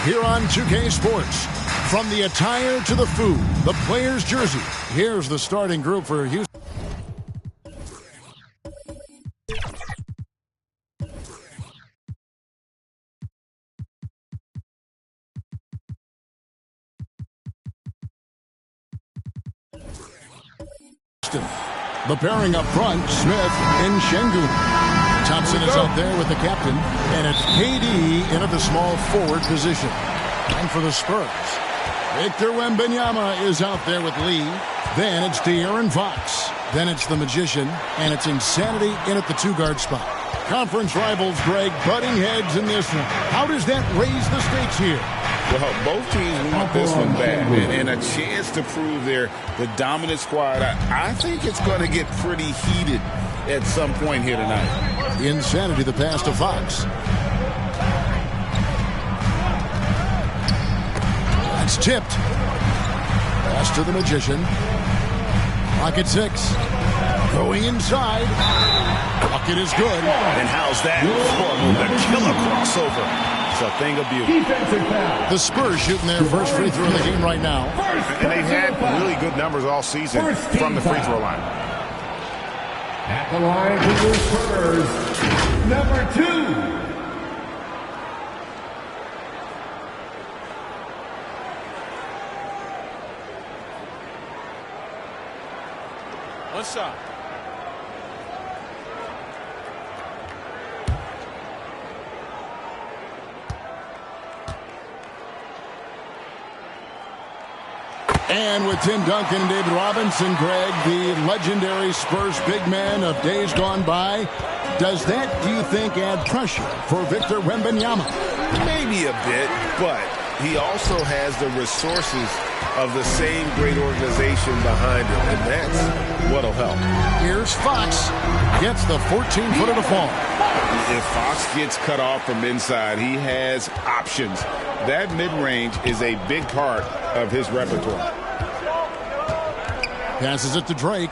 here on 2K Sports. From the attire to the food, the player's jersey, here's the starting group for Houston. The pairing up front, Smith and Şengün. Thompson is out there with the captain, and it's KD in at the small forward position. And for the Spurs, Victor Wembanyama is out there with Lee. Then it's De'Aaron Fox. Then it's the Magician, and it's Insanity in at the two-guard spot. Conference rivals, Greg, butting heads in this one. How does that raise the stakes here? Well, both teams want this one bad, and a chance to prove they're the dominant squad. I think it's going to get pretty heated at some point here tonight. Insanity, the pass to Fox. That's tipped. Pass to the Magician. Pocket 6. Going inside. Bucket is good. And how's that? The killer crossover. It's a thing of beauty. The Spurs shooting their first free throw of the game right now. And they've had really good numbers all season from the free throw line. At the line for the Spurs, number 2. Hou Sa. And with Tim Duncan and David Robinson, Greg, the legendary Spurs big man of days gone by, does that, do you think, add pressure for Victor Wembanyama? Maybe a bit, but he also has the resources of the same great organization behind him, and that's what'll help. Here's Fox. Gets the 14-footer to fall. If Fox gets cut off from inside, he has options. That mid-range is a big part of his repertoire. Passes it to Drake.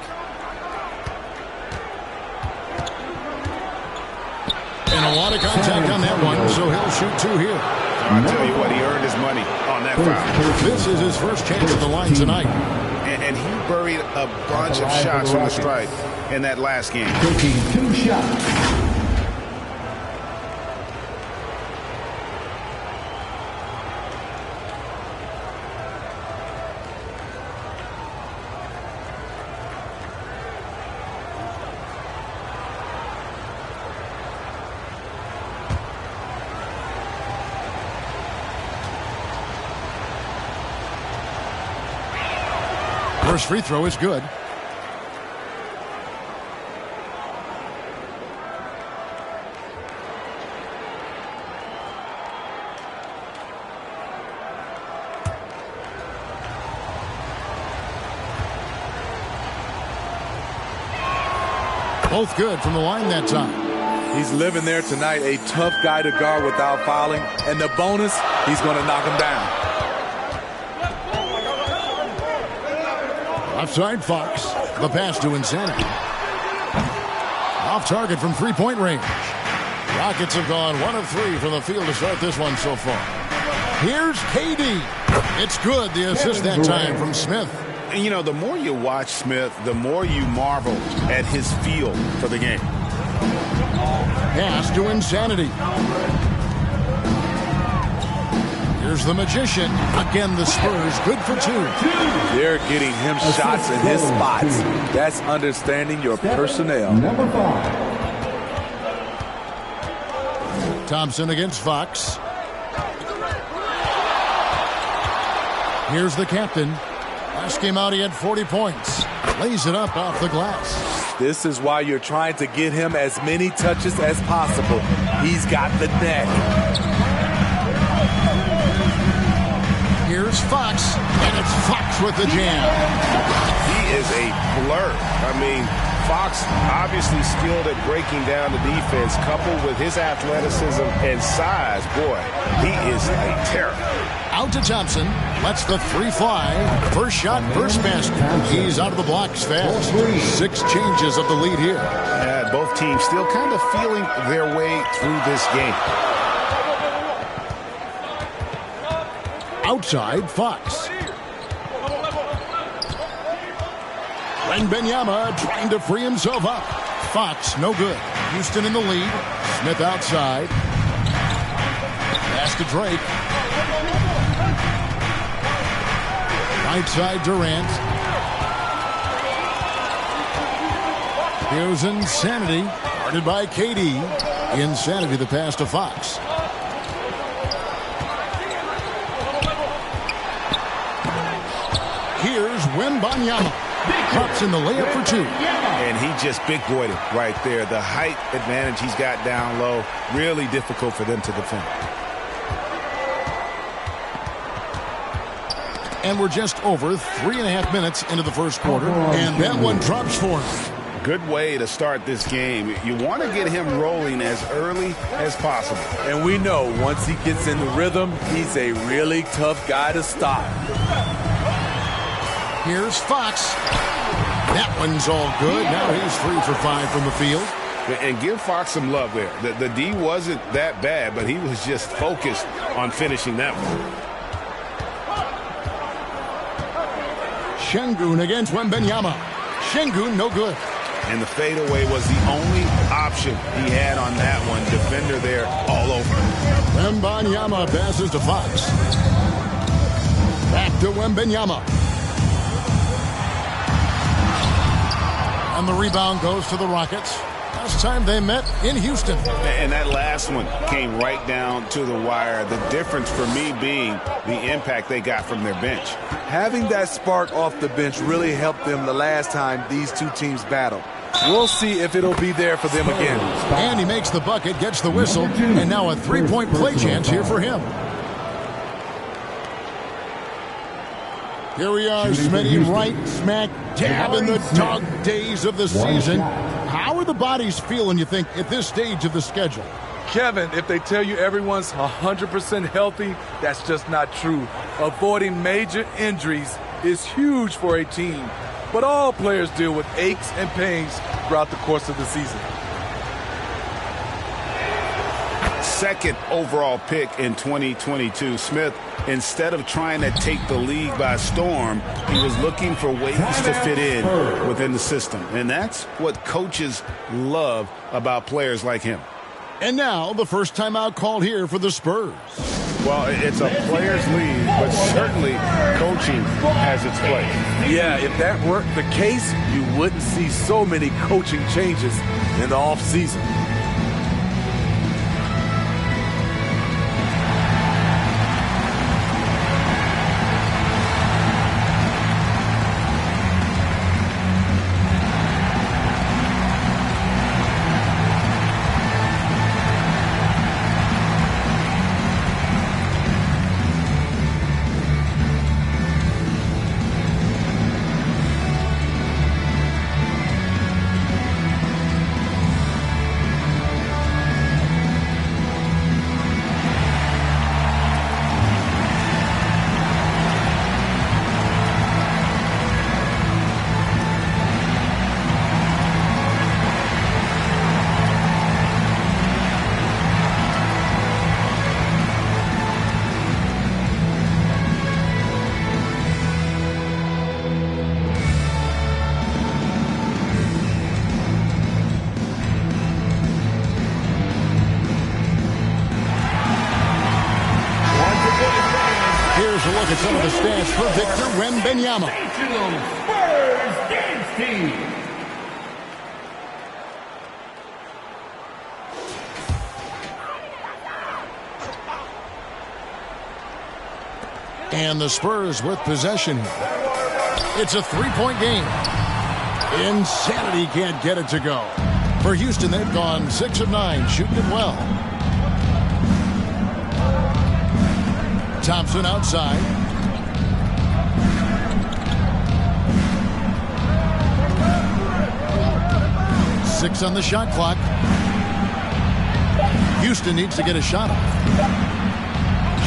And a lot of contact on that one, so he'll shoot 2 here. I tell you what, he earned his money on that foul. This is his first chance at the line tonight. And he buried a bunch of shots from the stripe in that last game. Taking 2 shots. First free throw is good. Both good from the line that time. He's living there tonight, a tough guy to guard without fouling. And the bonus, he's going to knock him down. Offside Fox. The pass to Insanity. Off target from three-point range. Rockets have gone 1 of 3 from the field to start this one so far. Here's KD. It's good. The assist that time from Smith. And, you know, the more you watch Smith, the more you marvel at his feel for the game. Pass to Insanity. Here's the Magician. Again, the Spurs good for 2. They're getting him shots in his spots. That's understanding your personnel. Number 5. Thompson against Fox. Here's the captain. Last game out, he had 40 points. Lays it up off the glass. This is why you're trying to get him as many touches as possible. He's got the neck. Here's Fox, and it's Fox with the jam. He is a blur. I mean, Fox obviously skilled at breaking down the defense, coupled with his athleticism and size. Boy, he is a terror. Out to Thompson. Lets the 3 fly. First shot, first basket. He's out of the blocks fast. 6 changes of the lead here. Both teams still kind of feeling their way through this game. Outside, Fox. Wembanyama trying to free himself up. Fox, no good. Houston in the lead. Smith outside. Pass to Drake. Right side, Durant. Here's Insanity. Guarded by KD. Insanity, the pass to Fox. Here's Wembanyama. Drops in the layup for two. And he just big-boyed it right there. The height advantage he's got down low, really difficult for them to defend. And we're just over 3.5 minutes into the first quarter. And that one drops for him. Good way to start this game. You want to get him rolling as early as possible. And we know once he gets in the rhythm, he's a really tough guy to stop. Here's Fox. That one's all good. Now he's 3 for 5 from the field. And give Fox some love there. The D wasn't that bad, but he was just focused on finishing that one. Şengün against Wembanyama. Şengün, no good. And the fadeaway was the only option he had on that one. Defender there all over. Wembanyama passes to Fox. Back to Wembanyama. And the rebound goes to the Rockets. Last time they met in Houston. And that last one came right down to the wire. The difference for me being the impact they got from their bench. Having that spark off the bench really helped them the last time these two teams battled. We'll see if it'll be there for them again. And he makes the bucket, gets the whistle, and now a three-point play chance here for him. Here we are, Smitty, right smack dab in the dog days of the season. How are the bodies feeling, you think, at this stage of the schedule? Kevin, if they tell you everyone's 100% healthy, that's just not true. Avoiding major injuries is huge for a team, but all players deal with aches and pains throughout the course of the season. Second overall pick in 2022, Smith, instead of trying to take the league by storm, he was looking for ways to fit in within the system. And that's what coaches love about players like him. And now the first timeout called here for the Spurs. Well, it's a players' league, but certainly coaching has its place. Yeah, if that weren't the case, you wouldn't see so many coaching changes in the offseason. Here's a look at some of the stats for Victor Wembanyama. Spurs dance team. And the Spurs with possession. It's a three-point game. Insanity can't get it to go. For Houston, they've gone 6 of 9, shooting it well. Thompson outside. Six on the shot clock. Houston needs to get a shot off.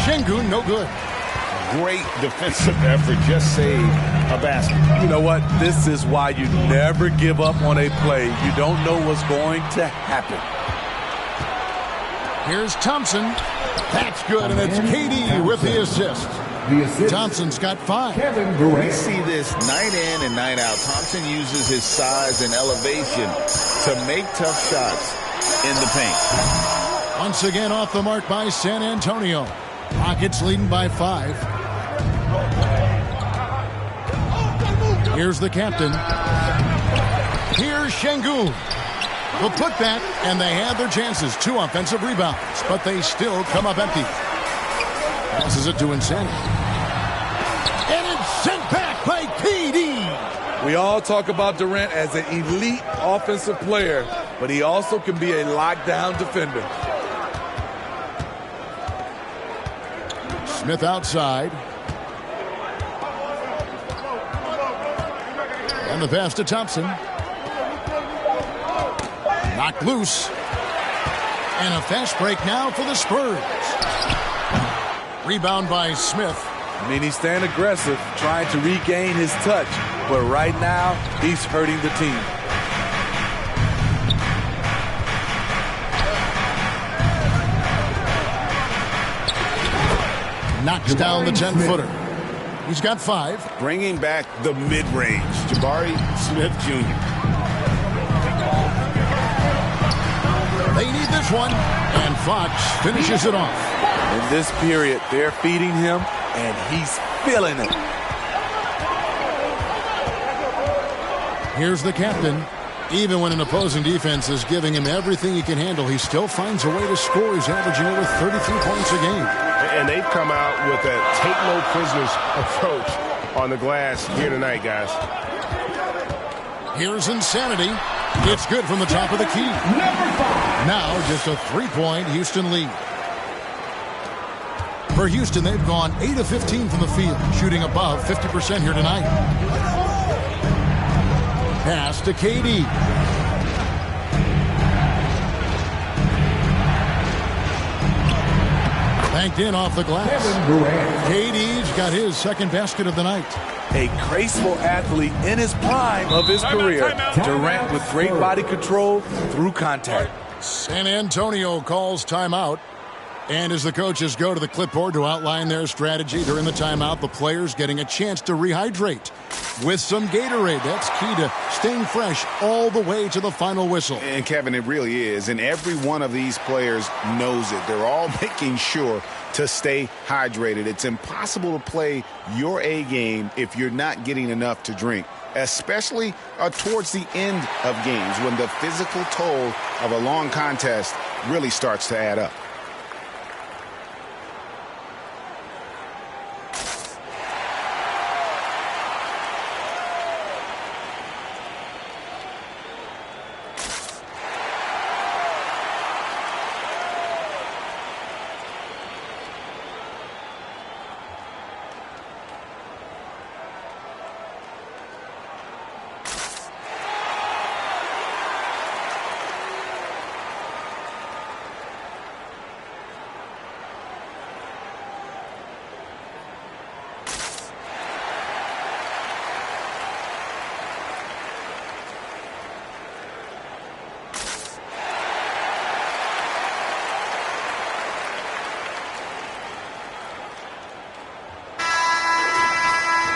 Şengün, no good. Great defensive effort, just saved a basket. You know what? This is why you never give up on a play. You don't know what's going to happen. Here's Thompson. That's good, and it's KD with the assist. The assist. Thompson's got 5. Kevin We Durant. see this night in and night out. Thompson uses his size and elevation to make tough shots in the paint. Once again off the mark by San Antonio. Rockets leading by 5. Here's the captain. Here's Şengün. The putback, and they had their chances. 2 offensive rebounds, but they still come up empty. Passes it to Insanity. And it's sent back by KD. We all talk about Durant as an elite offensive player, but he also can be a lockdown defender. Smith outside. And the pass to Thompson. Knocked loose. And a fast break now for the Spurs. Rebound by Smith. I mean, he's staying aggressive, trying to regain his touch, but right now, he's hurting the team. Knocks down the 10-footer. He's got 5. Bringing back the mid-range. Jabari Smith Jr. They need this one. And Fox finishes it off. In this period, they're feeding him, and he's feeling it. Here's the captain. Even when an opposing defense is giving him everything he can handle, he still finds a way to score. He's averaging over 33 points a game. And they've come out with a take no prisoners approach on the glass here tonight, guys. Here's Insanity. It's good from the top of the key. Now just a 3-point Houston lead. For Houston, they've gone 8 of 15 from the field, shooting above 50% here tonight. Pass to KD. Banked in off the glass. KD's got his second basket of the night. A graceful athlete in his prime of his career. Durant with great body control through contact. San Antonio calls timeout. And as the coaches go to the clipboard to outline their strategy during the timeout, the players getting a chance to rehydrate with some Gatorade. That's key to staying fresh all the way to the final whistle. And Kevin, it really is. And every one of these players knows it. They're all making sure to stay hydrated. It's impossible to play your A game if you're not getting enough to drink, especially towards the end of games when the physical toll of a long contest really starts to add up.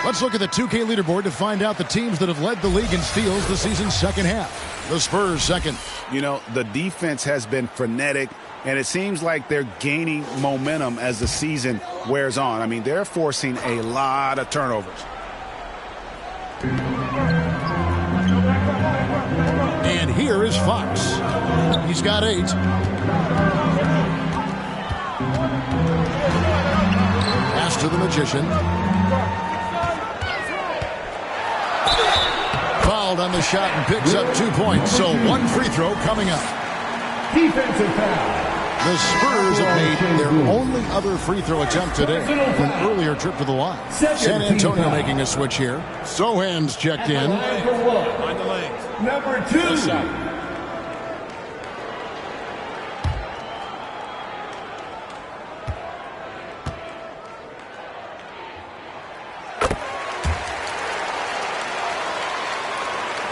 Let's look at the 2K leaderboard to find out the teams that have led the league in steals the season's second half. The Spurs second. You know, the defense has been frenetic, and it seems like they're gaining momentum as the season wears on. I mean, they're forcing a lot of turnovers. And here is Fox. He's got 8. Pass to the Magician. Fouled on the shot and picks up 2 points. So 1 free throw coming up. Defensive foul. The Spurs have made their only other free throw attempt today from an earlier trip to the line. San Antonio making a switch here. Sohan's checked in. Find the lanes. Number 2.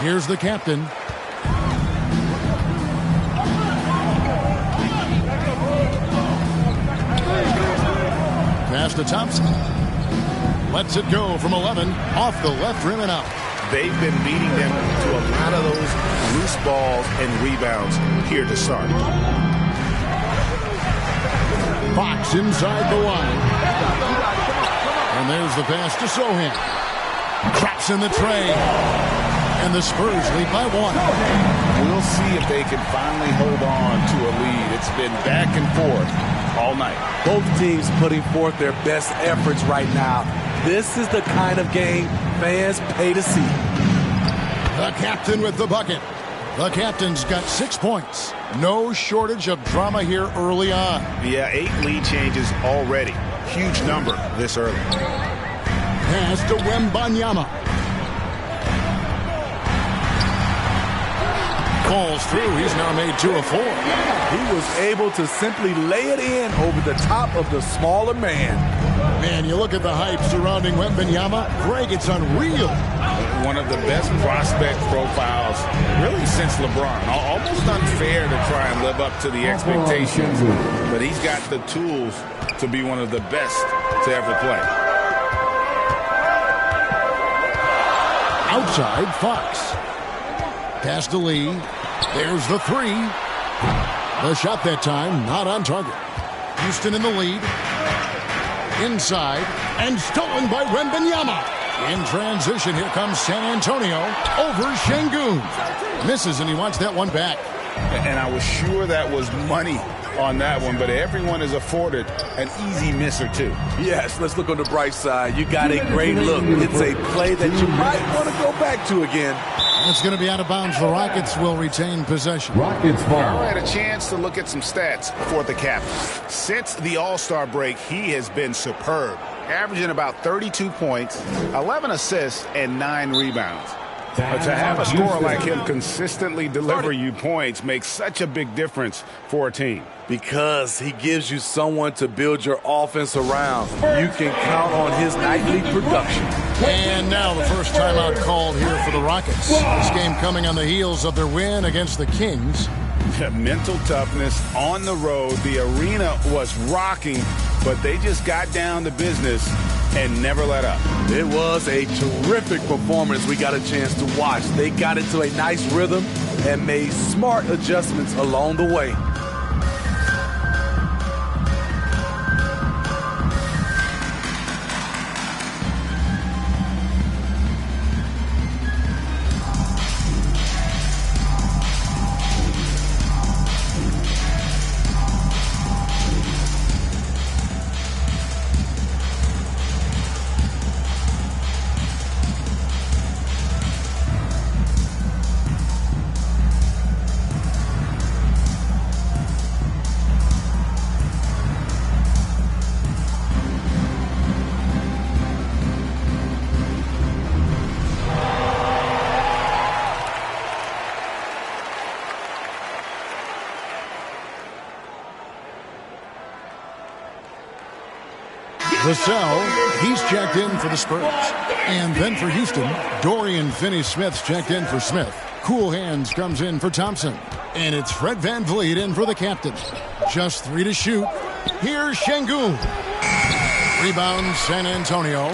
Here's the captain. Pass to Thompson. Lets it go from 11, off the left rim and out. They've been beating them to a lot of those loose balls and rebounds here to start. Fox inside the line. And there's the pass to Sohan. Traps in the tray. And the Spurs lead by 1. We'll see if they can finally hold on to a lead. It's been back and forth all night. Both teams putting forth their best efforts right now. This is the kind of game fans pay to see. The captain with the bucket. The captain's got 6 points. No shortage of drama here early on. Yeah, 8 lead changes already. Huge number this early. Pass to Wembanyama. Falls through. He's now made 2 of 4. He was able to simply lay it in over the top of the smaller man. Man, you look at the hype surrounding Wembanyama. Greg, it's unreal. One of the best prospect profiles really since LeBron. Almost unfair to try and live up to the expectations, but he's got the tools to be one of the best to ever play. Outside, Fox. Pass to Lee. There's the 3. The shot that time, not on target. Houston in the lead. Inside, and stolen by Wembanyama. In transition, here comes San Antonio over Şengün. Misses, and he wants that one back. And I was sure that was money on that one, but everyone is afforded an easy miss or 2. Yes, let's look on the bright side. You got a great look. It's a play that you might want to go back to again. It's going to be out of bounds. The Rockets will retain possession. Rockets ball. I had a chance to look at some stats for the captain. Since the All-Star break, he has been superb, averaging about 32 points, 11 assists, and 9 rebounds. But to have a scorer like him consistently deliver you points makes such a big difference for a team. Because he gives you someone to build your offense around. You can count on his nightly production. And now the first timeout called here for the Rockets. This game coming on the heels of their win against the Kings. Mental toughness on the road. The arena was rocking, but they just got down to business and never let up. It was a terrific performance we got a chance to watch. They got into a nice rhythm and made smart adjustments along the way. Vassell, he's checked in for the Spurs. And then for Houston, Dorian Finney-Smith's checked in for Smith. Cool Hands comes in for Thompson. And it's Fred VanVleet in for the captain. Just 3 to shoot. Here's Şengün. Rebound San Antonio.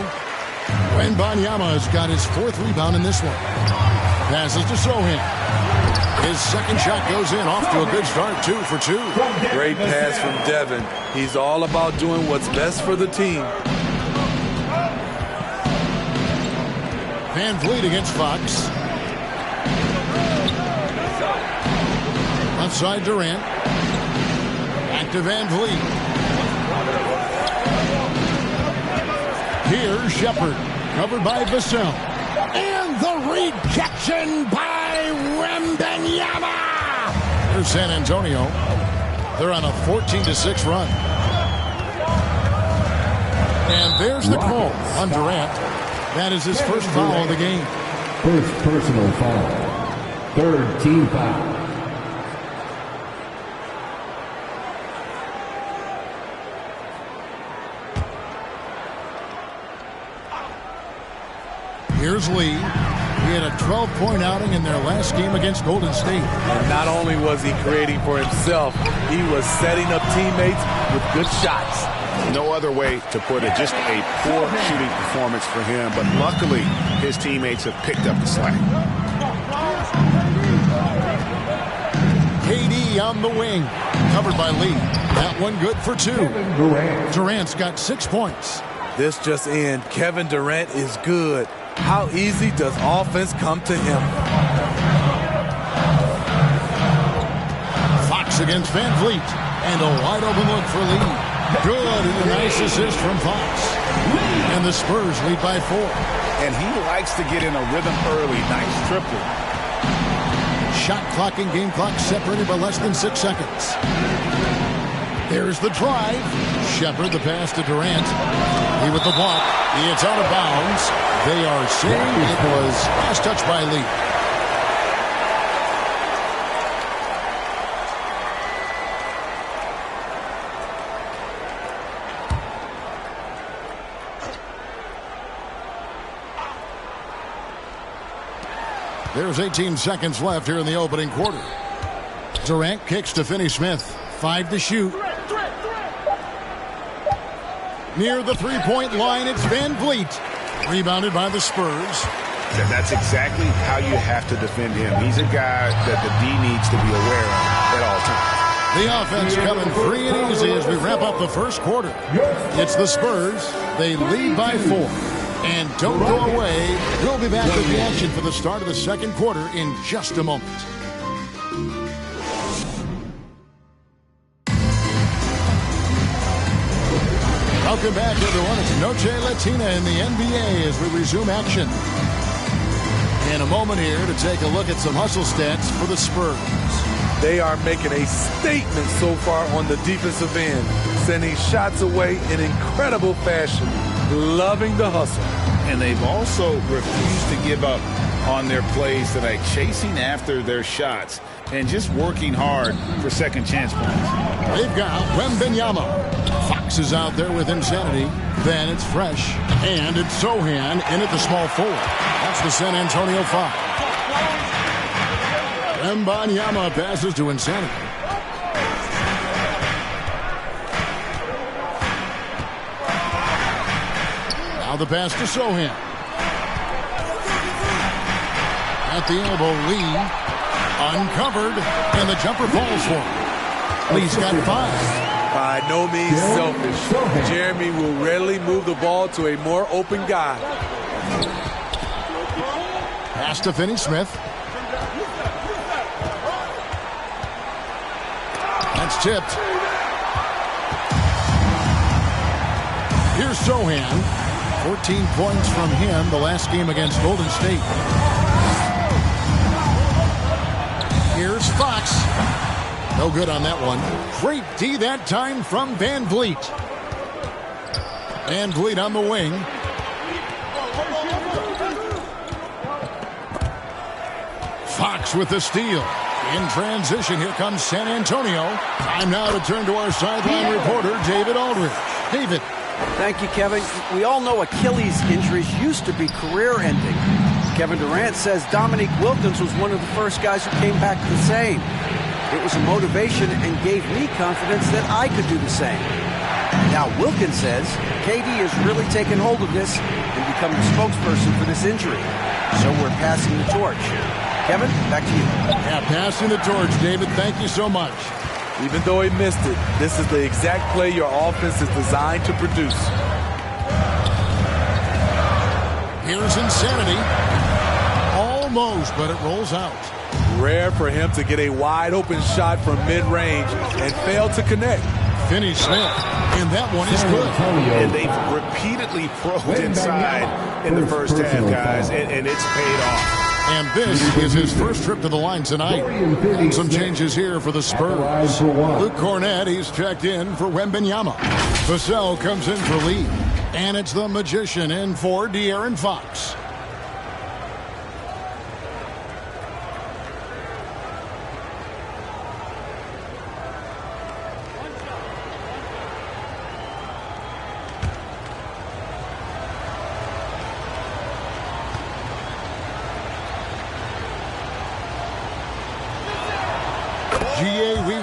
Wembanyama has got his 4th rebound in this one. Passes to Sohan. His second shot goes in, off to a good start, 2 for 2. Great pass from Devin. He's all about doing what's best for the team. VanVleet against Fox. Left side Durant. Back to VanVleet. Here's Shepard, covered by Vassell. And the rejection by Wembanyama. There's San Antonio. They're on a 14-6 run. And there's the call on Durant. That is his first foul of the game. First personal foul. 3rd team foul. Here's Lee. He had a 12-point outing in their last game against Golden State. And not only was he creating for himself, he was setting up teammates with good shots. No other way to put it. Just a poor shooting performance for him. But luckily, his teammates have picked up the slack. KD on the wing. Covered by Lee. That one good for 2. Durant's got 6 points. This just in. Kevin Durant is good. How easy does offense come to him? Fox against Van Vliet. And a wide open look for Lee. Good, and a nice assist from Fox. And the Spurs lead by 4. And he likes to get in a rhythm early. Nice triple. Shot clock and game clock separated by less than 6 seconds. There's the drive. Shepard the pass to Durant. He with the block. It's out of bounds. They are saying it was last touch by Lee. There's 18 seconds left here in the opening quarter. Durant kicks to Finney-Smith. 5 to shoot. Near the three-point line, it's Van Vliet. Rebounded by the Spurs. That's exactly how you have to defend him. He's a guy that the D needs to be aware of at all times. The offense coming free and easy as we wrap up the first quarter. It's the Spurs. They lead by 4. And don't go away. We'll be back with the action for the start of the second quarter in just a moment. Welcome back, everyone. It's Noche Latina in the NBA as we resume action. In a moment here to take a look at some hustle stats for the Spurs. They are making a statement so far on the defensive end, sending shots away in incredible fashion. Loving the hustle. And they've also refused to give up on their plays tonight, chasing after their shots and just working hard for second chance points. They've got Wembanyama. Fox is out there with insanity. Then it's Fresh. And it's Sohan in at the small forward. That's the San Antonio Foul. Wembanyama passes to insanity. Now the pass to Sohan. At the elbow, Lee. Uncovered. And the jumper falls for him. Lee's got 5. By no means selfish. Jeremy will rarely move the ball to a more open guy. Pass to Finney-Smith. That's tipped. Here's Sohan. 14 points from him the last game against Golden State. Here's Fox. No good on that one. Great D that time from Van Vliet. Van Vliet on the wing. Fox with the steal. In transition, here comes San Antonio. Time now to turn to our sideline reporter, David Aldridge. David. Thank you, Kevin. We all know Achilles injuries used to be career-ending. Kevin Durant says Dominique Wilkins was one of the first guys who came back the same. It was a motivation and gave me confidence that I could do the same. Now Wilkins says KD has really taken hold of this and become the spokesperson for this injury. So we're passing the torch. Kevin, back to you. Yeah, passing the torch, David. Thank you so much. Even though he missed it, this is the exact play your offense is designed to produce. Here's insanity. Almost, but it rolls out. Rare for him to get a wide-open shot from mid-range and fail to connect. Finney-Smith, and that one is good. And they've repeatedly probed inside in the first half, guys, and it's paid off. And this is his first trip to the line tonight. And some changes here for the Spurs. Luke Cornett, he's checked in for Wembanyama. Vassell comes in for Lee. And it's the Magician in for De'Aaron Fox.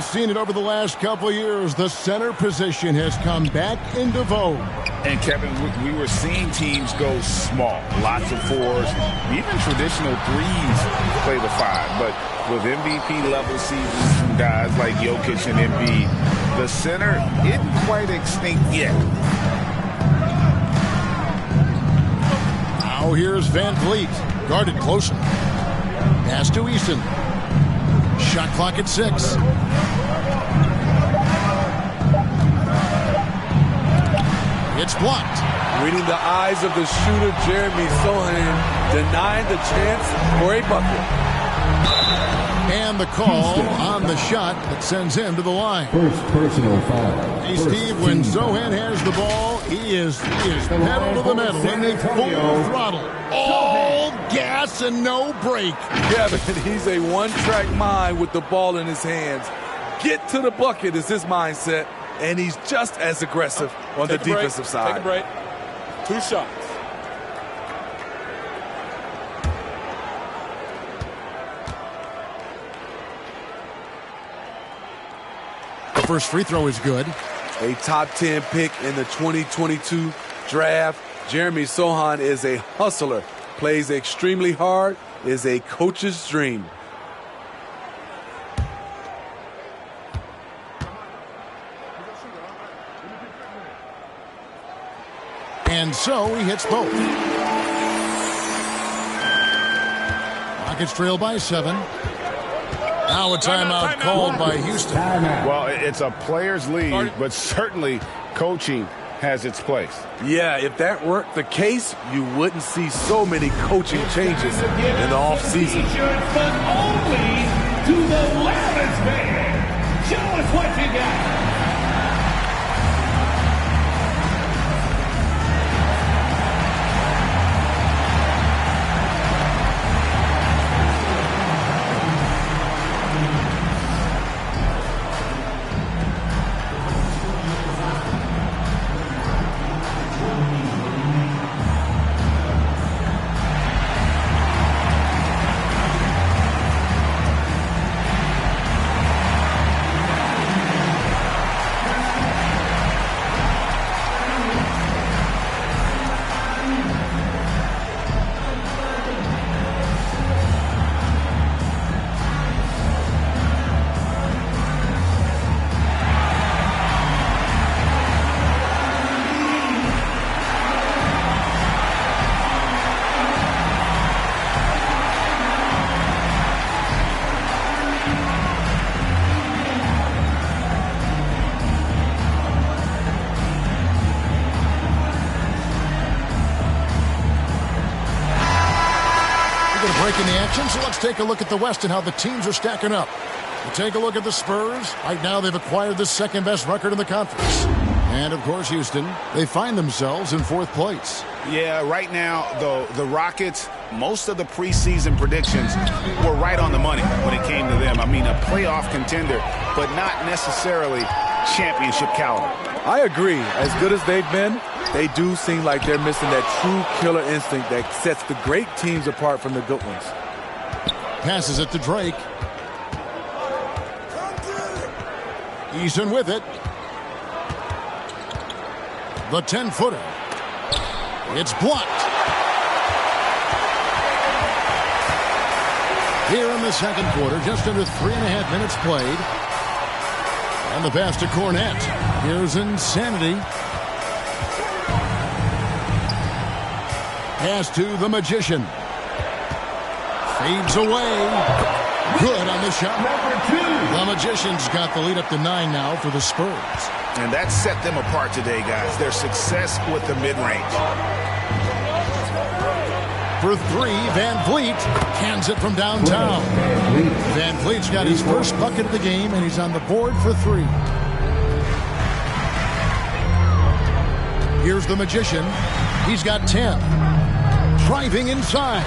We've seen it over the last couple of years. The center position has come back into vogue. And, Kevin, we were seeing teams go small. Lots of fours. Even traditional threes play the five. But with MVP-level seasons from guys like Jokic and Embiid, the center isn't quite extinct yet. Now here's Van Vliet. Guarded closely. Pass to Easton. Shot clock at 6. It's blocked. Reading the eyes of the shooter, Jeremy Sohan denied the chance for a bucket. And the call on the shot that sends him to the line. First personal foul. Hey, Steve, when Sohan has the ball, he is pedal to the metal in full throttle. All gas and no brake. Kevin, he's a one-track mind with the ball in his hands. Get to the bucket is his mindset, and he's just as aggressive on the defensive side. Take a break. 2 shots. The first free throw is good. A top 10 pick in the 2022 draft. Jeremy Sohan is a hustler, plays extremely hard, is a coach's dream. And so he hits both. Rockets trail by 7. Now a timeout called by Houston. Well, it's a player's league, but certainly coaching has its place. Yeah, if that weren't the case, you wouldn't see so many coaching changes in the offseason. But only to the loudest man. Show us what you got. Breaking the action, so let's take a look at the West and how the teams are stacking up. We'll take a look at the Spurs. Right now, they've acquired the second-best record in the conference. And, of course, Houston, they find themselves in 4th place. Yeah, right now, though, the Rockets, most of the preseason predictions were right on the money when it came to them. I mean, a playoff contender, but not necessarily championship caliber. I agree. As good as they've been, they do seem like they're missing that true killer instinct that sets the great teams apart from the good ones. Passes it to Drake. Eason with it. The 10-footer. It's blocked. Here in the second quarter, just under 3.5 minutes played. And the pass to Cornette. Here's Insanity. Pass to the Magician. Fades away. Good on the shot. The Magician's got the lead up to 9 now for the Spurs. And that set them apart today, guys. Their success with the mid-range. For 3, Van Vliet cans it from downtown. Van Vliet's got his first bucket of the game, and he's on the board for 3. Here's the Magician. He's got 10. Driving inside.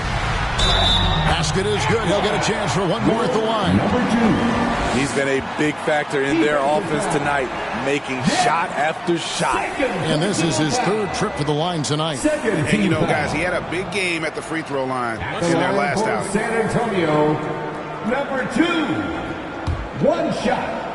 Basket is good. He'll get a chance for one more at the line. Number 2. He's been a big factor in their offense tonight, making shot after shot. And this is his 3rd trip to the line tonight. And, you know, guys, he had a big game at the free throw line in their last outing. San Antonio, number 2. One shot.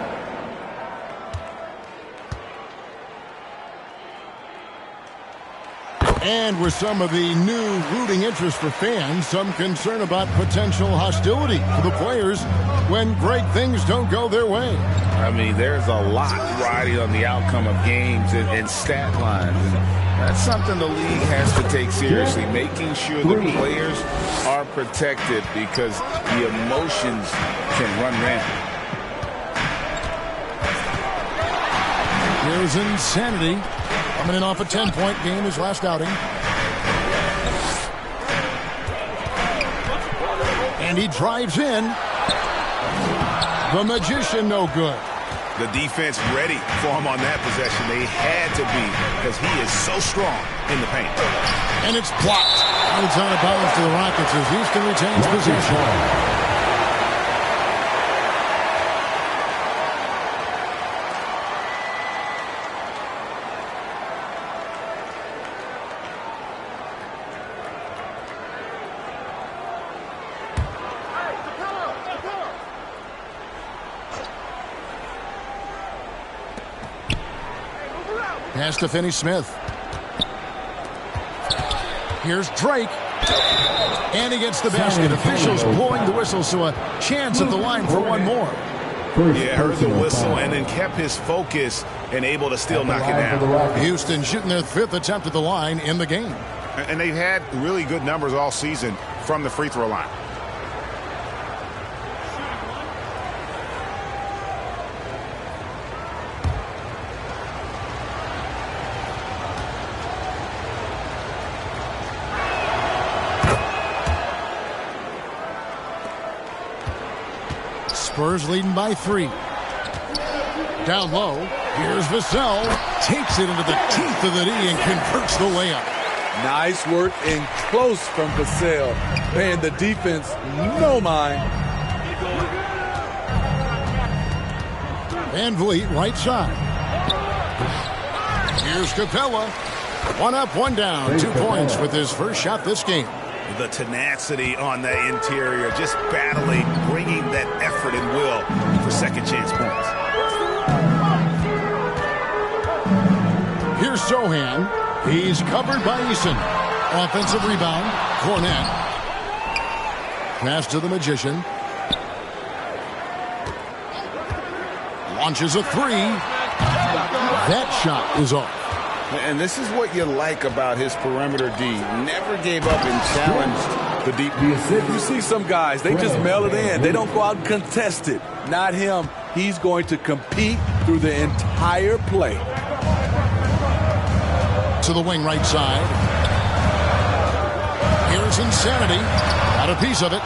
And with some of the new rooting interest for fans, some concern about potential hostility for the players when great things don't go their way. I mean, there's a lot riding on the outcome of games and stat lines. And that's something the league has to take seriously, making sure the players are protected because the emotions can run rampant. Here's Insanity. Coming in off a 10-point game his last outing. And he drives in. The Magician no good. The defense ready for him on that possession. They had to be because he is so strong in the paint. And it's blocked. And it's out of bounds to the Rockets as Houston retains possession. Pass to Finney-Smith. Here's Drake. And he gets the basket. Officials blowing the whistle, so a chance at the line for one more. Yeah, heard the whistle and then kept his focus and able to still knock it down. Houston shooting their 5th attempt at the line in the game. And they've had really good numbers all season from the free throw line. Spurs leading by 3. Down low. Here's Vassell. Takes it into the teeth of the D and converts the layup. Nice work and close from Vassell. Paying the defense no mind. Van Vliet, right side. Here's Capella. 1 up, 1 down. 2 points with his first shot this game. The tenacity on the interior, just battling, bringing that effort and will for second chance points. Here's Sohan. He's covered by Eason. Offensive rebound, Cornette. Pass to the Magician. Launches a 3. That shot is off. And this is what you like about his perimeter D. Never gave up and challenged the deep. You see some guys, they just mail it in. They don't go out and contest it. Not him. He's going to compete through the entire play. To the wing right side. Here's Insanity. Got a piece of it.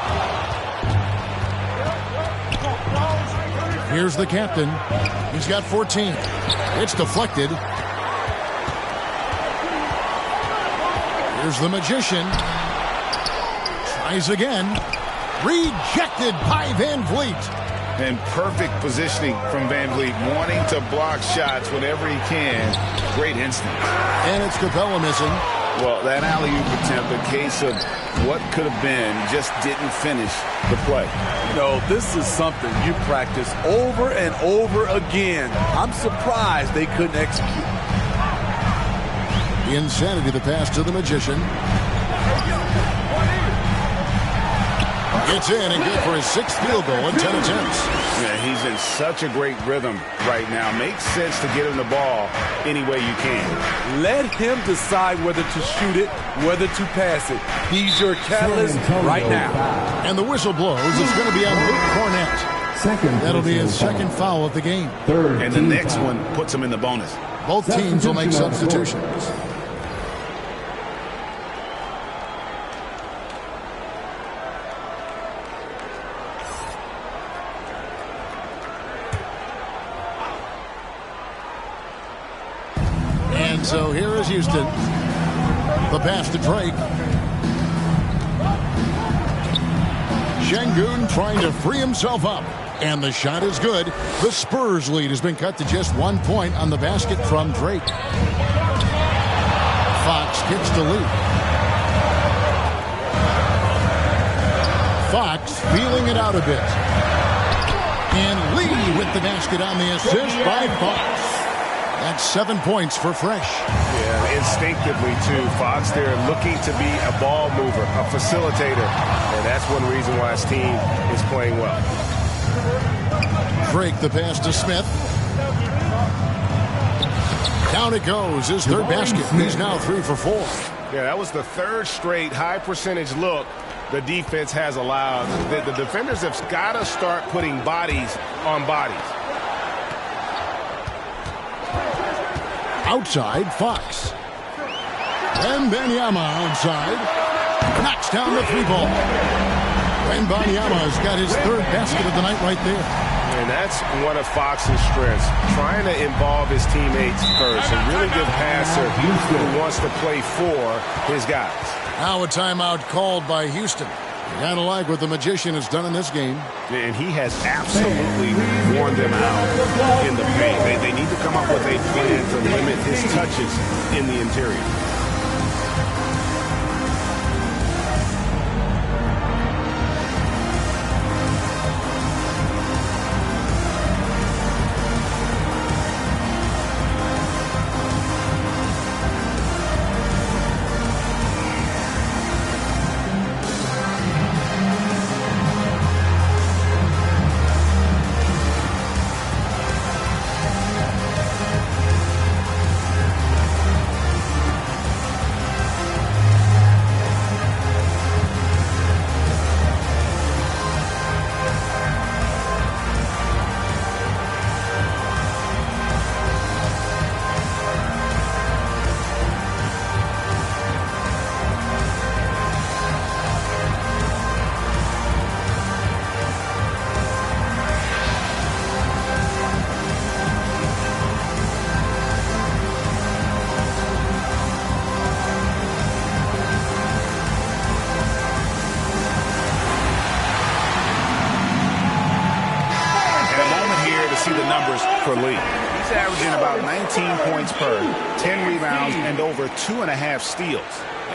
Here's the captain. He's got 14. It's deflected. Here's the Magician. Tries again. Rejected by Van Vliet. And perfect positioning from Van Vliet, wanting to block shots whenever he can. Great instinct. And it's Capella missing. Well, that alley-oop attempt, a case of what could have been, just didn't finish the play. No, this is something you practice over and over again. I'm surprised they couldn't execute. Insanity, the pass to the Magician. Gets in and good for his 6th field goal in 10 attempts. Yeah, he's in such a great rhythm right now. Makes sense to get him the ball any way you can. Let him decide whether to shoot it, whether to pass it. He's your catalyst right now. And the whistle blows. It's going to be on Luke Cornette. That'll be his 2nd foul of the game. And the next one puts him in the bonus. Both teams will make substitutions. So here is Houston. The pass to Drake. Şengün trying to free himself up. And the shot is good. The Spurs lead has been cut to just 1 point on the basket from Drake. Fox kicks to Lee. Fox feeling it out a bit. And Lee with the basket on the assist by Fox. That's 7 points for Fresh. Yeah, instinctively, too. Fox, they're looking to be a ball mover, a facilitator. And that's one reason why his team is playing well. Drake the pass to Smith. Down it goes. His third basket. He's now 3 for 4. Yeah, that was the third straight high percentage look the defense has allowed. The defenders have got to start putting bodies on bodies. Outside, Fox. Wembanyama outside. Knocks down the 3-ball. Wembanyama's got his third basket of the night right there. And that's one of Fox's strengths, trying to involve his teammates first. A really good passer who wants to play for his guys. Now a timeout called by Houston. Kind of like what the Magician has done in this game. And he has absolutely worn them out in the paint. They need to come up with a plan to limit his touches in the interior. For Lee. He's averaging about 19 points per, 10 rebounds, and over 2.5 steals.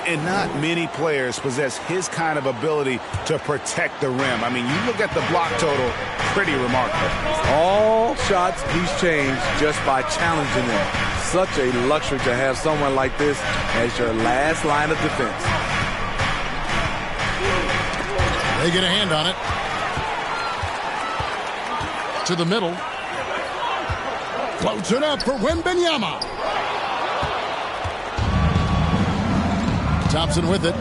And not many players possess his kind of ability to protect the rim. I mean, you look at the block total, pretty remarkable. All shots he's changed just by challenging them. Such a luxury to have someone like this as your last line of defense. They get a hand on it. To the middle. Floats it up for Wembanyama. Thompson with it.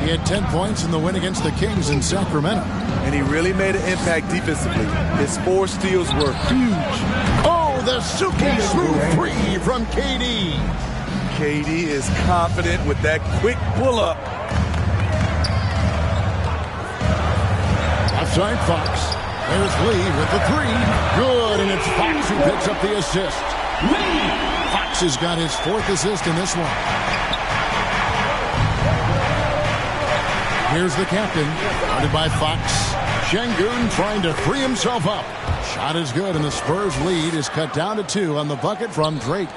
He had 10 points in the win against the Kings in Sacramento. And he really made an impact defensively. His 4 steals were huge. Oh, the Suki smooth 3 from KD. KD is confident with that quick pull-up. Outside Fox. There's Lee with the 3. Good, and it's Fox who picks up the assist. Fox has got his 4th assist in this one. Here's the captain, guarded by Fox. Şengün trying to free himself up. Shot is good, and the Spurs lead is cut down to 2 on the bucket from Drake.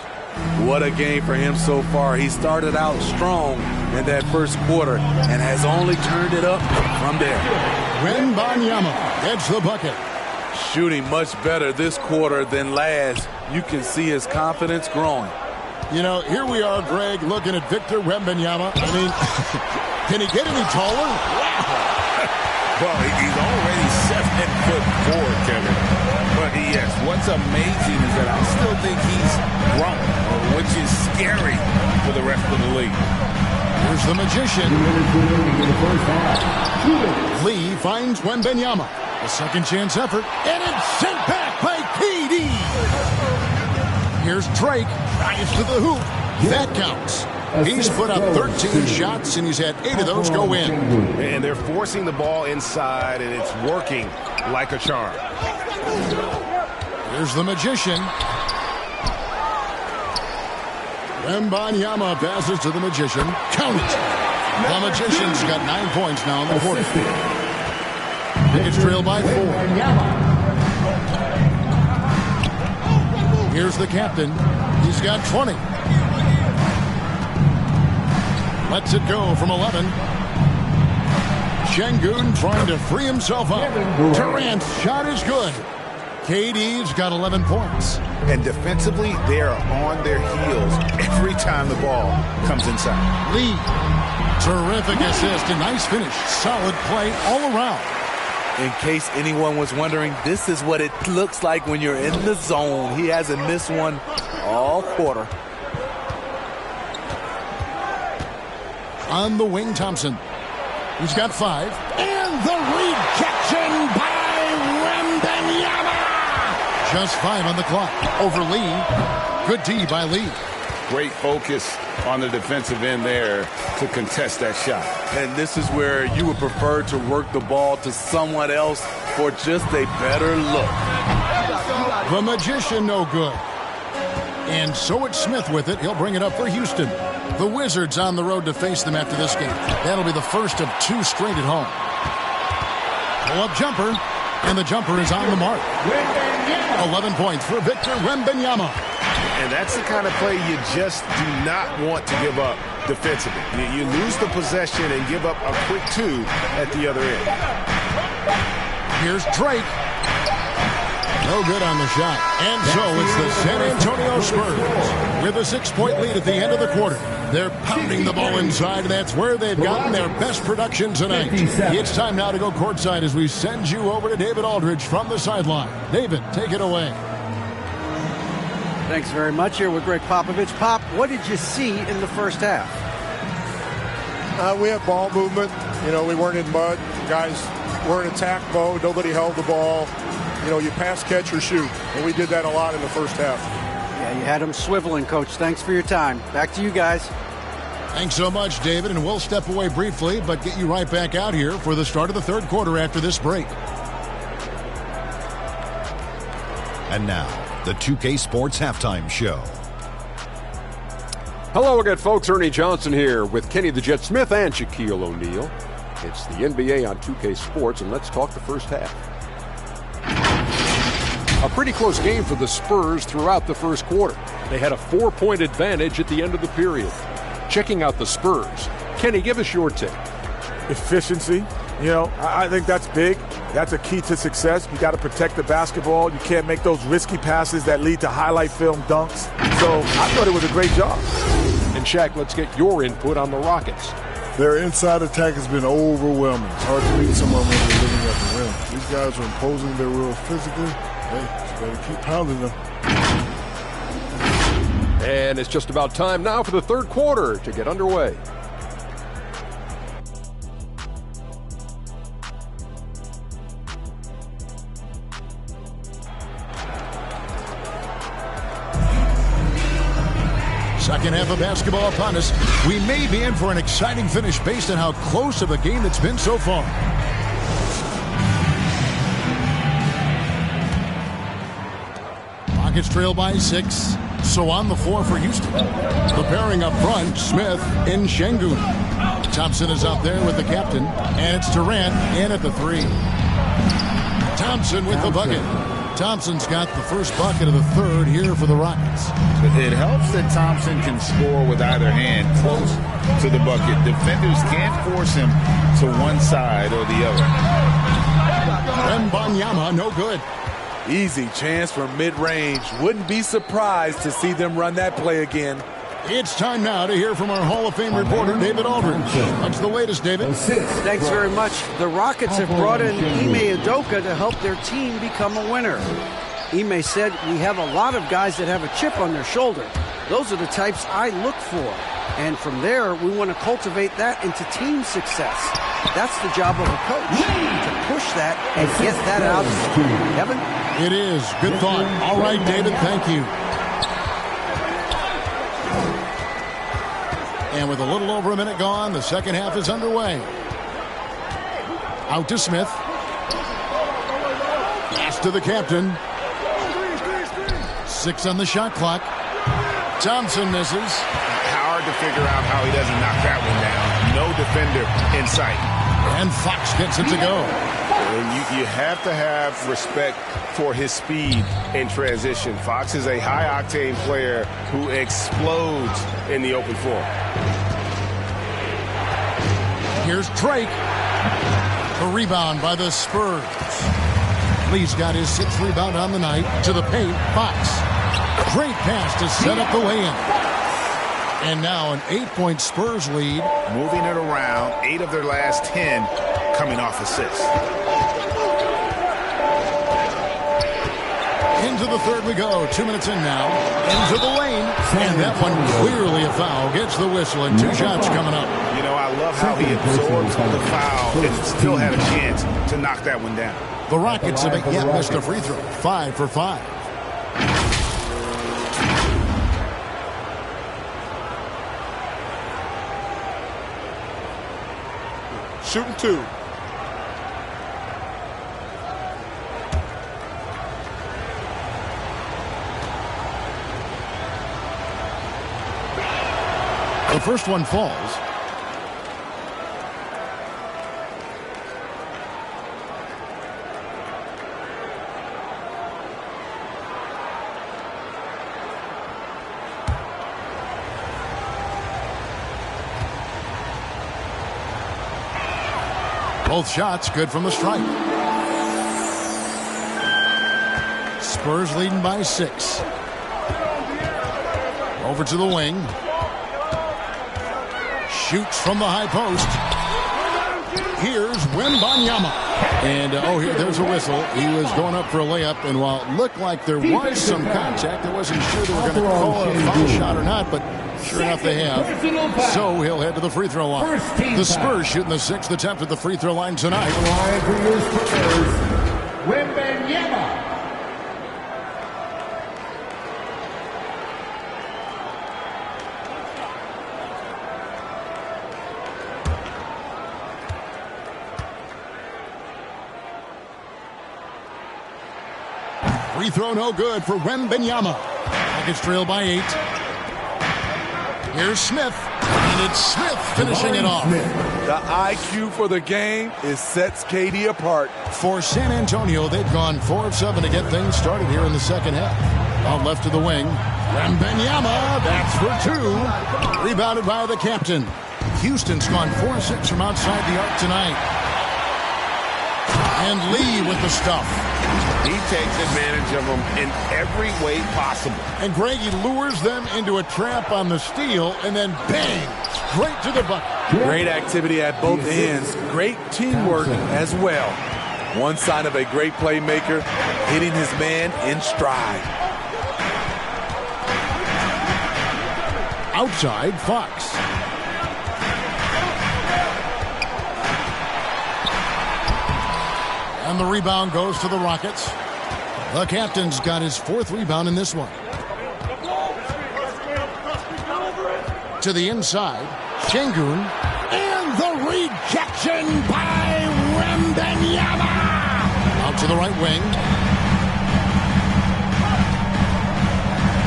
What a game for him so far. He started out strong in that first quarter and has only turned it up from there. Wembanyama gets the bucket. Shooting much better this quarter than last. You can see his confidence growing. You know, here we are, Greg, looking at Victor Wembanyama. I mean, can he get any taller? Wow. Well, he's already 7'4", Kevin. But yes, what's amazing is that I still think he's grown, which is scary for the rest of the league. Here's the Magician. Lee finds Wembanyama. A second chance effort, and it's sent back by KD. Here's Drake, drives to the hoop. That counts. He's put up 13 shots, and he's had 8 of those go in. And they're forcing the ball inside, and it's working like a charm. Here's the Magician. Wembanyama passes to the Magician. Count it. The Magician's got 9 points now in the quarter. It's trailed by 4. Here's the captain. He's got 20. Lets it go from 11. Şengün trying to free himself up. Durant's shot is good. KD's got 11 points. And defensively, they are on their heels every time the ball comes inside. Lee, terrific assist, a nice finish. Solid play all around. In case anyone was wondering, this is what it looks like when you're in the zone. He hasn't missed one all quarter. On the wing, Thompson. He's got 5. And the rejection by Wembanyama. Just 5 on the clock. Over Lee. Good D by Lee. Great focus on the defensive end there to contest that shot. And this is where you would prefer to work the ball to someone else for just a better look. The magician no good. And so it's Smith with it. He'll bring it up for Houston. The Wizards on the road to face them after this game. That'll be the first of 2 straight at home. Pull-up jumper. And the jumper is on the mark. 11 points for Victor Wembanyama. And that's the kind of play you just do not want to give up defensively. You lose the possession and give up a quick 2 at the other end. Here's Drake. No good on the shot. And so it's the San Antonio Spurs with a 6-point lead at the end of the quarter. They're pounding the ball inside, and that's where they've gotten their best production tonight. It's time now to go courtside as we send you over to David Aldridge from the sideline. David, take it away. Thanks very much. Here with Greg Popovich. Pop, what did you see in the first half? We had ball movement. You know, we weren't in mud. Guys were in attack mode. Nobody held the ball. You know, you pass, catch, or shoot. And we did that a lot in the first half. Yeah, you had them swiveling, Coach. Thanks for your time. Back to you guys. Thanks so much, David. And we'll step away briefly, but get you right back out here for the start of the third quarter after this break. And now, the 2K Sports Halftime Show. Hello again, folks. Ernie Johnson here with Kenny the Jet Smith and Shaquille O'Neal. It's the NBA on 2K Sports, and let's talk the first half. A pretty close game for the Spurs throughout the first quarter. They had a 4-point advantage at the end of the period. Checking out the Spurs, Kenny, give us your take. Efficiency. You know, I think that's big. That's a key to success. You got to protect the basketball. You can't make those risky passes that lead to highlight film dunks. So I thought it was a great job. And Shaq, let's get your input on the Rockets. Their inside attack has been overwhelming. It's hard to beat someone when they're living at the rim. These guys are imposing their will physically. Hey, just got to keep pounding them. And it's just about time now for the third quarter to get underway. Second half of basketball upon us. We may be in for an exciting finish based on how close of a game it's been so far. Rockets trail by 6. So on the floor for Houston. The pairing up front, Smith and Şengün. Thompson is out there with the captain. And it's Durant in at the 3. Thompson with the bucket. Thompson's got the first bucket of the third here for the Rockets. It helps that Thompson can score with either hand close to the bucket. Defenders can't force him to one side or the other. Wembanyama, no good. Easy chance from mid-range. Wouldn't be surprised to see them run that play again. It's time now to hear from our Hall of Fame reporter, David Aldridge. What's the latest, David? Thanks very much. The Rockets have brought in Ime Udoka to help their team become a winner. Ime said, "We have a lot of guys that have a chip on their shoulder. Those are the types I look for. And from there, we want to cultivate that into team success. That's the job of a coach, to push that and get that out of them." Evan? It is. Good thought. All right, David, thank you. And with a little over a minute gone, the second half is underway. Out to Smith. Pass to the captain. 6 on the shot clock. Thompson misses. Hard to figure out how he doesn't knock that one down. No defender in sight. And Fox gets it to go. And you have to have respect for his speed in transition. Fox is a high-octane player who explodes in the open floor. Here's Drake. A rebound by the Spurs. Lee's got his 6th rebound on the night. To the paint, Fox. Great pass to set up the lay-in. And now an 8-point Spurs lead. Moving it around, 8 of their last 10 coming off assists. Into the third we go. 2 minutes in now. Into the lane. And that one clearly a foul. Gets the whistle and 2 shots coming up. You know, I love how he absorbs the foul and still had a chance to knock that one down. The Rockets haven't yet missed a free throw. 5 for 5. Shooting 2. The first one falls. Both shots good from the stripe. Spurs leading by 6. Over to the wing. Shoots from the high post. Here's Wembanyama. And, there's a whistle. He was going up for a layup, and while it looked like there was some contact, I wasn't sure they were going to call it a foul shot or not, but sure enough they have. So he'll head to the free throw line. The Spurs shooting the 6th attempt at the free throw line tonight. Wembanyama. Free throw no good for Wembanyama. Rockets trail by 8. Here's Smith. And it's Smith finishing it off. The IQ for the game sets KD apart. For San Antonio, they've gone 4 of 7 to get things started here in the second half. Out left of the wing. Wembanyama, that's for 2. Rebounded by the captain. Houston's gone 4 of 6 from outside the arc tonight. And Lee with the stuff. He takes advantage of them in every way possible. And Greggy lures them into a trap on the steal, and then bang, straight to the bucket. Great activity at both ends. Great teamwork as well. One sign of a great playmaker, hitting his man in stride. Outside, Fox. And the rebound goes to the Rockets. The captain's got his 4th rebound in this one. To the inside, Şengün. And the rejection by Wembanyama. Out to the right wing.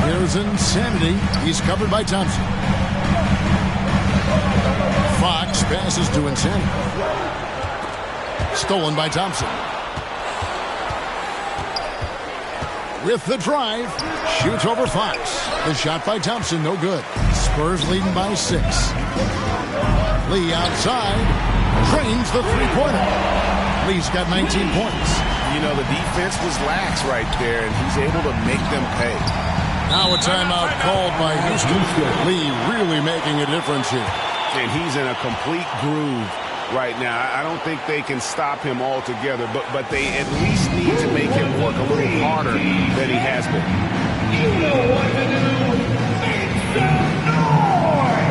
Here's Insanity. He's covered by Thompson. Fox passes to Insanity. Stolen by Thompson. With the drive, shoots over Fox. The shot by Thompson, no good. Spurs leading by 6. Lee outside, drains the three-pointer. Lee's got 19 points. You know, the defense was lax right there, and he's able to make them pay. Now a timeout called by Houston. Lee really making a difference here. And he's in a complete groove right now. I don't think they can stop him altogether, but they at least need to make him work a little harder than he has been. You know what to do. Make some noise!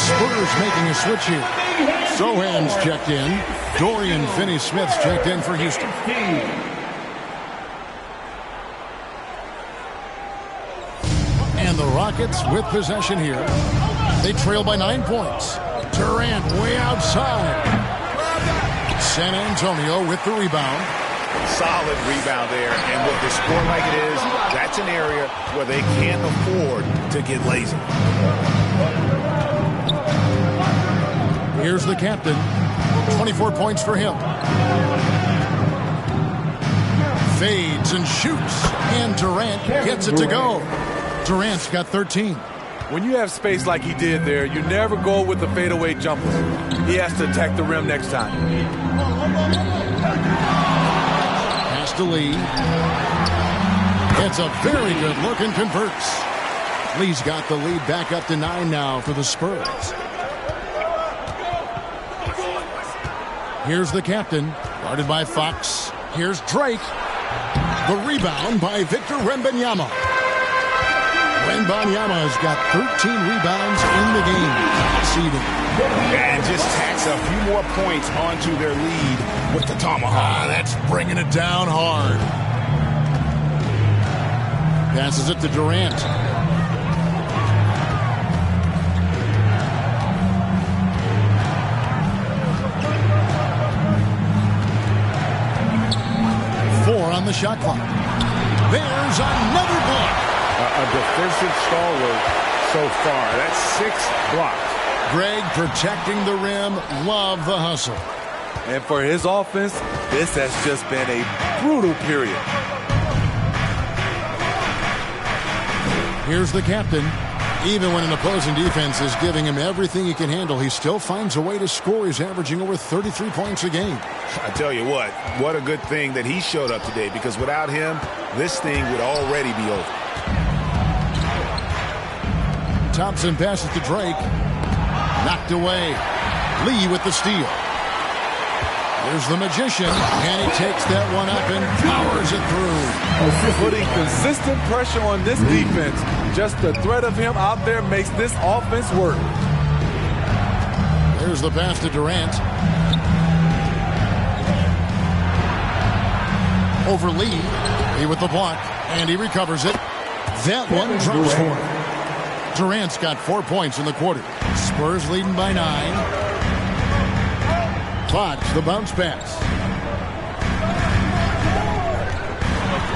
Spurs making a switch here. Sohan's checked in. Dorian Finney-Smith's checked in for Houston. And the Rockets with possession here. They trail by 9 points. Durant way outside. San Antonio with the rebound. Solid rebound there, and with the score like it is, that's an area where they can't afford to get lazy. Here's the captain. 24 points for him. Fades and shoots, and Durant gets it to go. Durant's got 13. When you have space like he did there, you never go with the fadeaway jumper. He has to attack the rim next time. Pass to Lee. It's a very good look and converts. Lee's got the lead back up to 9 now for the Spurs. Here's the captain, guarded by Fox. Here's Drake. The rebound by Victor Wembanyama. Wembanyama's got 13 rebounds in the game. Seeding. And just tacks a few more points onto their lead with the tomahawk. That's bringing it down hard. Passes it to Durant. On the shot clock. There's another block. A defensive stalwart so far. That's 6 blocks. Greg protecting the rim. Love the hustle. And for his offense, this has just been a brutal period. Here's the captain. Even when an opposing defense is giving him everything he can handle, he still finds a way to score. He's averaging over 33 points a game. I tell you what a good thing that he showed up today, because without him, this thing would already be over. Thompson passes to Drake. Knocked away. Lee with the steal. There's the magician, and he takes that one up and powers it through. Putting consistent pressure on this defense. Just the threat of him out there makes this offense work. There's the pass to Durant. Over Lee. Lee with the block, and he recovers it. That one drops for him. Durant's got 4 points in the quarter. Spurs leading by 9. Fox, the bounce pass.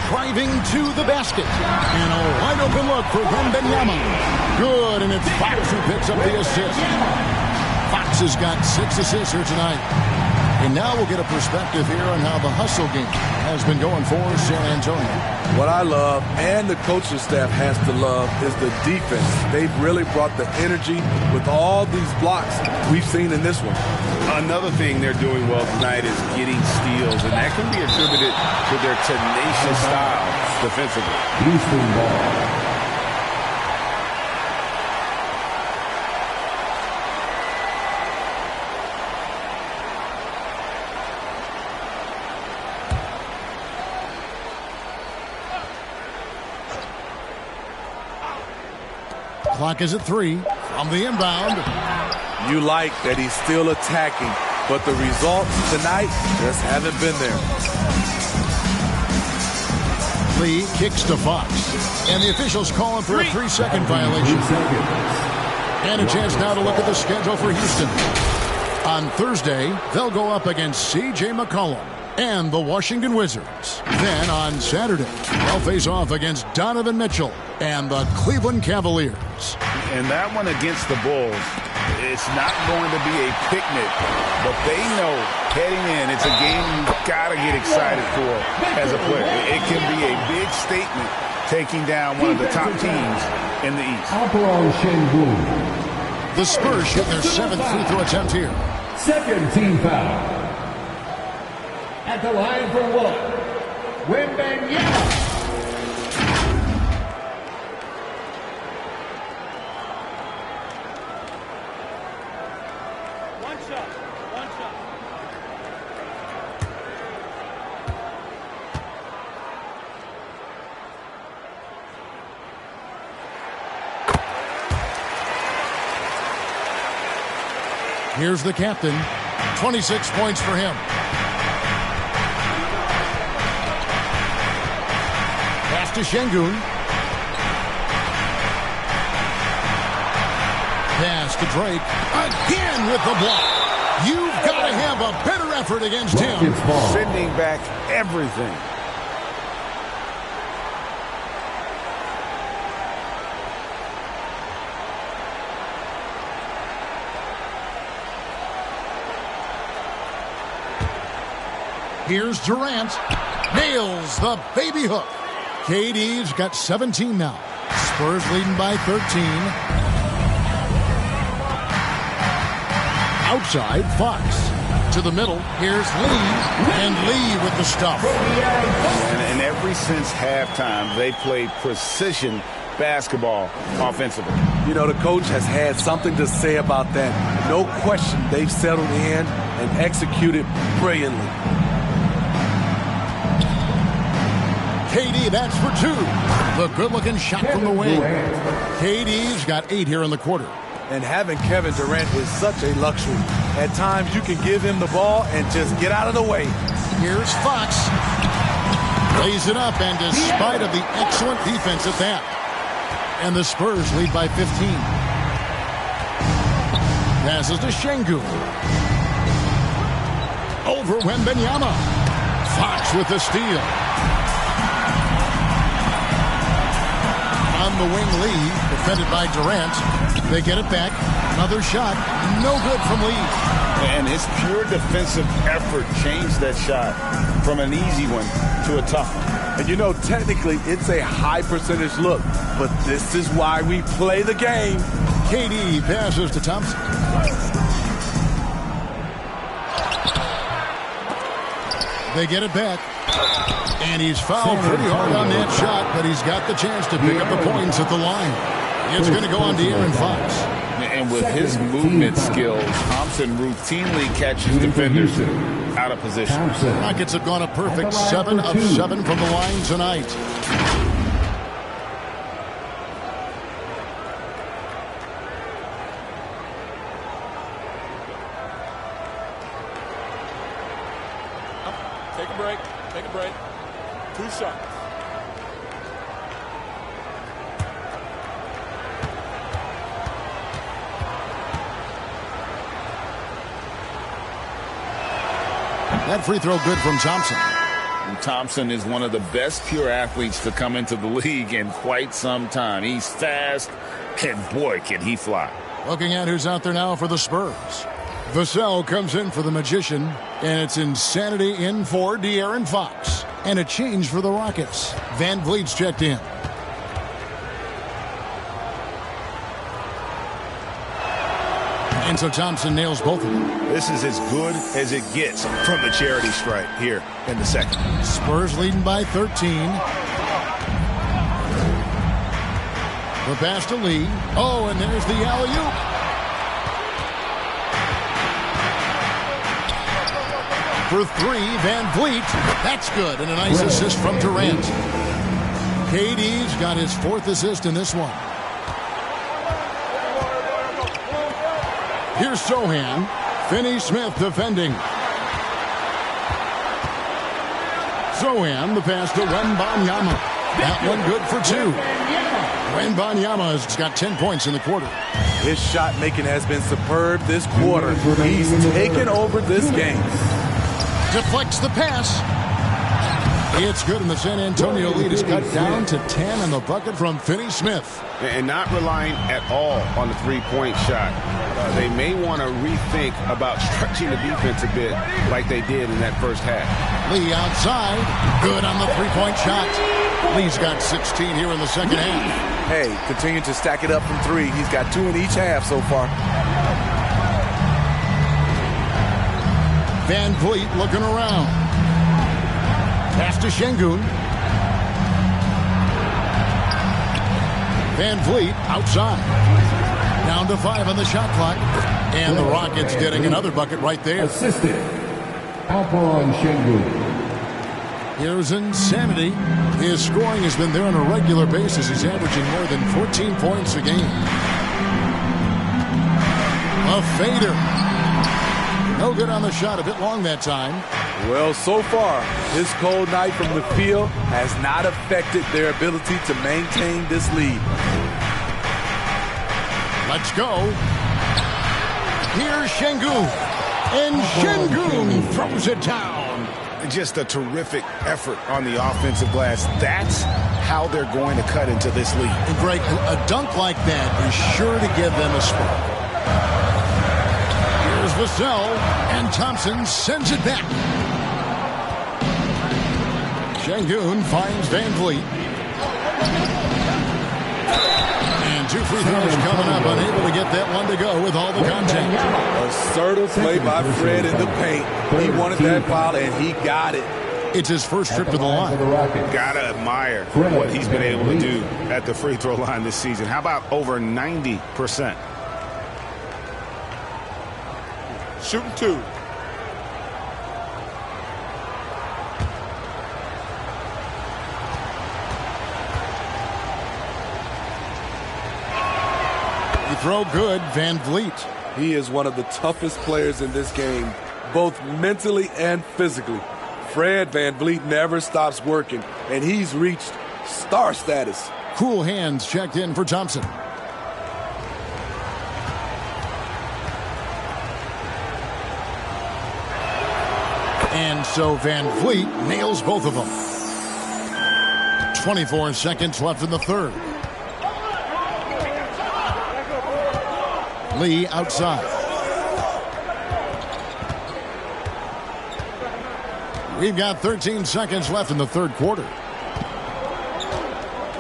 Driving to the basket. And a wide open look for Wembanyama. Good, and it's Fox who picks up the assist. Fox has got 6 assists here tonight. And now we'll get a perspective here on how the hustle game has been going for San Antonio. What I love, and the coaching staff has to love, is the defense. They've really brought the energy with all these blocks we've seen in this one. Another thing they're doing well tonight is getting steals, and that can be attributed to their tenacious style defensively. Houston ball. Clock is at 3 from the inbound. You like that he's still attacking, but the results tonight just haven't been there. Lee kicks to Fox, and the officials call him for a 3-second violation. And a chance now to look at the schedule for Houston. On Thursday, they'll go up against C.J. McCollum and the Washington Wizards. Then on Saturday, they'll face off against Donovan Mitchell and the Cleveland Cavaliers. And that one against the Bulls, it's not going to be a picnic, but they know heading in, it's a game you've got to get excited for as a player. It can be a big statement taking down one of the top teams in the East. The Spurs shoot their 7th free throw attempt here. Second team foul. At the line for one, Wembanyama. Here's the captain. 26 points for him. Pass to Şengün. Pass to Drake. Again with the block. You've got to have a better effort against him. Sending back everything. Here's Durant. Nails the baby hook. KD's got 17 now. Spurs leading by 13. Outside, Fox. To the middle, here's Lee. And Lee with the stuff. And ever since halftime, they played precision basketball offensively. You know, the coach has had something to say about that. No question, they've settled in and executed brilliantly. KD, that's for two. The good-looking shot from the wing. KD's got 8 here in the quarter. And having Kevin Durant is such a luxury. At times, you can give him the ball and just get out of the way. Here's Fox. Lays it up, and despite of the excellent defense at that. And the Spurs lead by 15. Passes to Şengün. Over Wembanyama. Fox with the steal. On the wing, Lee, defended by Durant. They get it back. Another shot. No good from Lee. And his pure defensive effort changed that shot from an easy one to a tough one. And you know, technically, it's a high percentage look. But this is why we play the game. KD passes to Thompson. They get it back. And he's fouled pretty hard on that shot, but he's got the chance to pick up the points at the line. It's going to go on to Aaron Fox. And with his movement skills, Thompson routinely catches defenders out of position. Rockets have gone a perfect 7 of 7 from the line tonight. Take a break. Take a break. 2 shots. That free throw good from Thompson. And Thompson is one of the best pure athletes to come into the league in quite some time. He's fast, and boy, can he fly. Looking at who's out there now for the Spurs. Vassell comes in for the Magician, and it's Insanity in for De'Aaron Fox. And a change for the Rockets. Van Vliet's checked in. And so Thompson nails both of them. This is as good as it gets from the charity stripe here in the second. Spurs leading by 13. The pass to Lee. Oh, and there's the alley-oop. For 3, Van Vliet. That's good, and a nice assist from Durant. KD's got his 4th assist in this one. Here's Sohan. Finney-Smith defending. Sohan, the pass to Wembanyama. That one good for 2. Wembanyama's got 10 points in the quarter. His shot making has been superb this quarter. He's taken over this game. Deflects the pass. It's good, and the San Antonio lead is cut down to 10 in the bucket from Finney-Smith. And not relying at all on the three-point shot. They may want to rethink about stretching the defense a bit like they did in that first half. Lee outside. Good on the three-point shot. Lee's got 16 here in the second half. Hey, continue to stack it up from 3. He's got 2 in each half so far. Van Vliet looking around. Pass to Şengün. Van Vliet outside. Down to 5 on the shot clock. And the Rockets getting another bucket right there. Assisted. Alperen Şengün. Here's Insanity. His scoring has been there on a regular basis. He's averaging more than 14 points a game. A fader. No good on the shot. A bit long that time. Well, so far, his cold night from the field has not affected their ability to maintain this lead. Let's go. Here's Şengün. And Şengün throws it down. Just a terrific effort on the offensive glass. That's how they're going to cut into this lead. And Greg, a dunk like that is sure to give them a spark. Here's Vassell, and Thompson sends it back. Şengün finds Van Vliet. And 2 free throws coming up, unable to get that one to go with all the contact. Assertive play by Fred in the paint. He wanted that foul, and he got it. It's his first trip to the line. Gotta admire what he's been able to do at the free throw line this season. How about over 90%? Shooting 2. Throw good, Van Vliet. He is one of the toughest players in this game, both mentally and physically. Fred Van Vliet never stops working, and he's reached star status. Cool hands checked in for Thompson. And so Van Vliet nails both of them. 24 seconds left in the third. Lee outside. We've got 13 seconds left in the third quarter.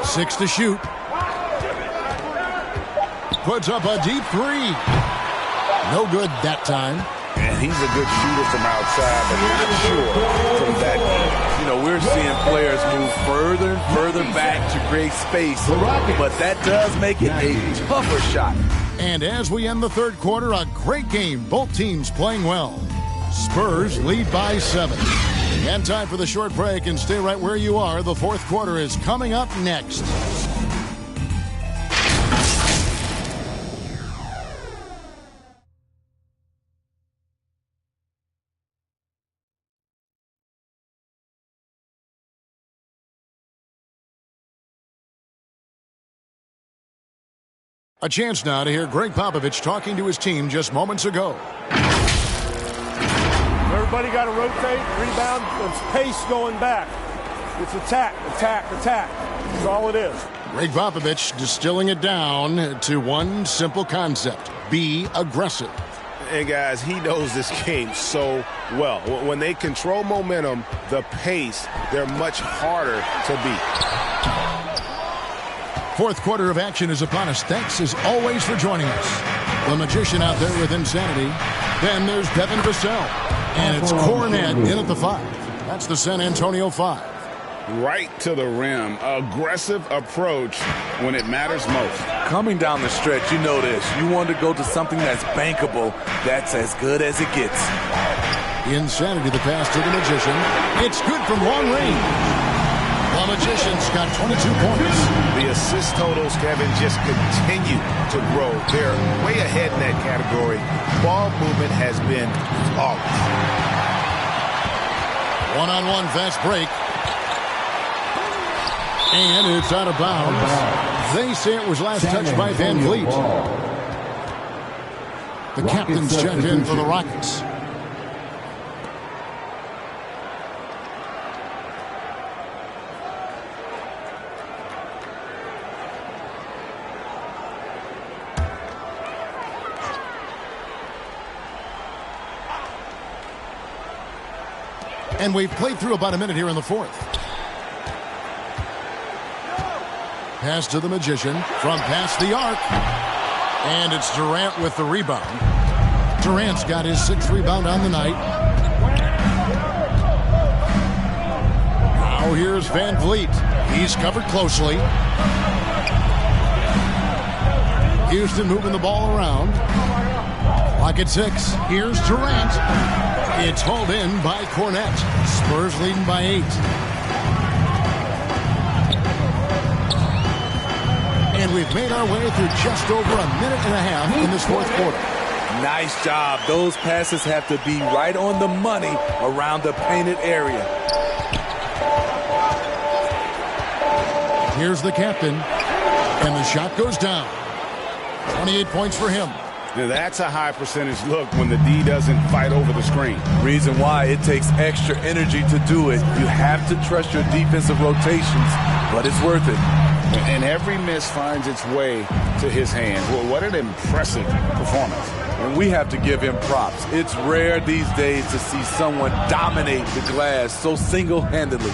6 to shoot. Puts up a deep 3. No good that time. And he's a good shooter from outside, but not sure from that deep. You know, we're seeing players move further and further back to create space, but that does make it a tougher shot. And as we end the third quarter, a great game. Both teams playing well. Spurs lead by 7. And time for the short break, and stay right where you are. The fourth quarter is coming up next. A chance now to hear Greg Popovich talking to his team just moments ago. Everybody got to rotate, rebound, it's pace going back. It's attack, attack, attack. That's all it is. Greg Popovich distilling it down to one simple concept: be aggressive. And guys, he knows this game so well. When they control momentum, the pace, they're much harder to beat. Fourth quarter of action is upon us. Thanks as always for joining us. The magician out there with insanity. Then there's Devin Vassell. And it's Cornette in at the 5. That's the San Antonio 5. Right to the rim. Aggressive approach when it matters most. Coming down the stretch, you know this. You want to go to something that's bankable. That's as good as it gets. Insanity, the pass to the magician. It's good from long range. The magician's got 22 points. The assist totals, Kevin, just continue to grow. They're way ahead in that category. Ball movement has been flawless. One-on-one fast break. And it's out of bounds. They say it was last touched by Van Vliet. The captain's checked in for the Rockets. And we've played through about a minute here in the fourth. Pass to the magician from past the arc. And it's Durant with the rebound. Durant's got his 6th rebound on the night. Now here's Van Vliet. He's covered closely. Houston moving the ball around. Clock at 6. Here's Durant. It's hauled in by Cornette. Spurs leading by 8. And we've made our way through just over a minute and a half in this fourth quarter. Nice job. Those passes have to be right on the money around the painted area. Here's the captain, and the shot goes down. 28 points for him. Now that's a high percentage look when the D doesn't fight over the screen. Reason why it takes extra energy to do it. You have to trust your defensive rotations, but it's worth it. And every miss finds its way to his hands. Well, what an impressive performance. And we have to give him props. It's rare these days to see someone dominate the glass so single-handedly.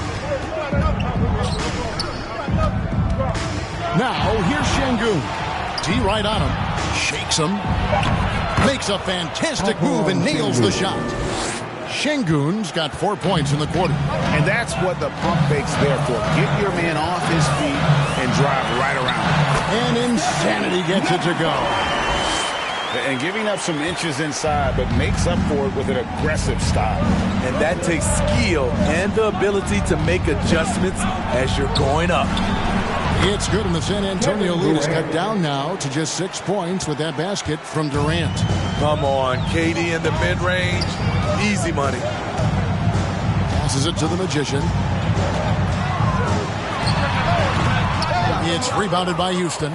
Now, here's Şengün. D right on him. Shakes him. Makes a fantastic move and nails the shot. Şengün's got 4 points in the quarter. And that's what the pump fake's there for. Get your man off his feet and drive right around him. And Insanity gets it to go. And giving up some inches inside, but makes up for it with an aggressive stop. And that takes skill and the ability to make adjustments as you're going up. It's good, and the San Antonio lead is cut down now to just 6 points with that basket from Durant. Come on, KD in the mid-range. Easy money. Passes it to the Magician. It's rebounded by Houston.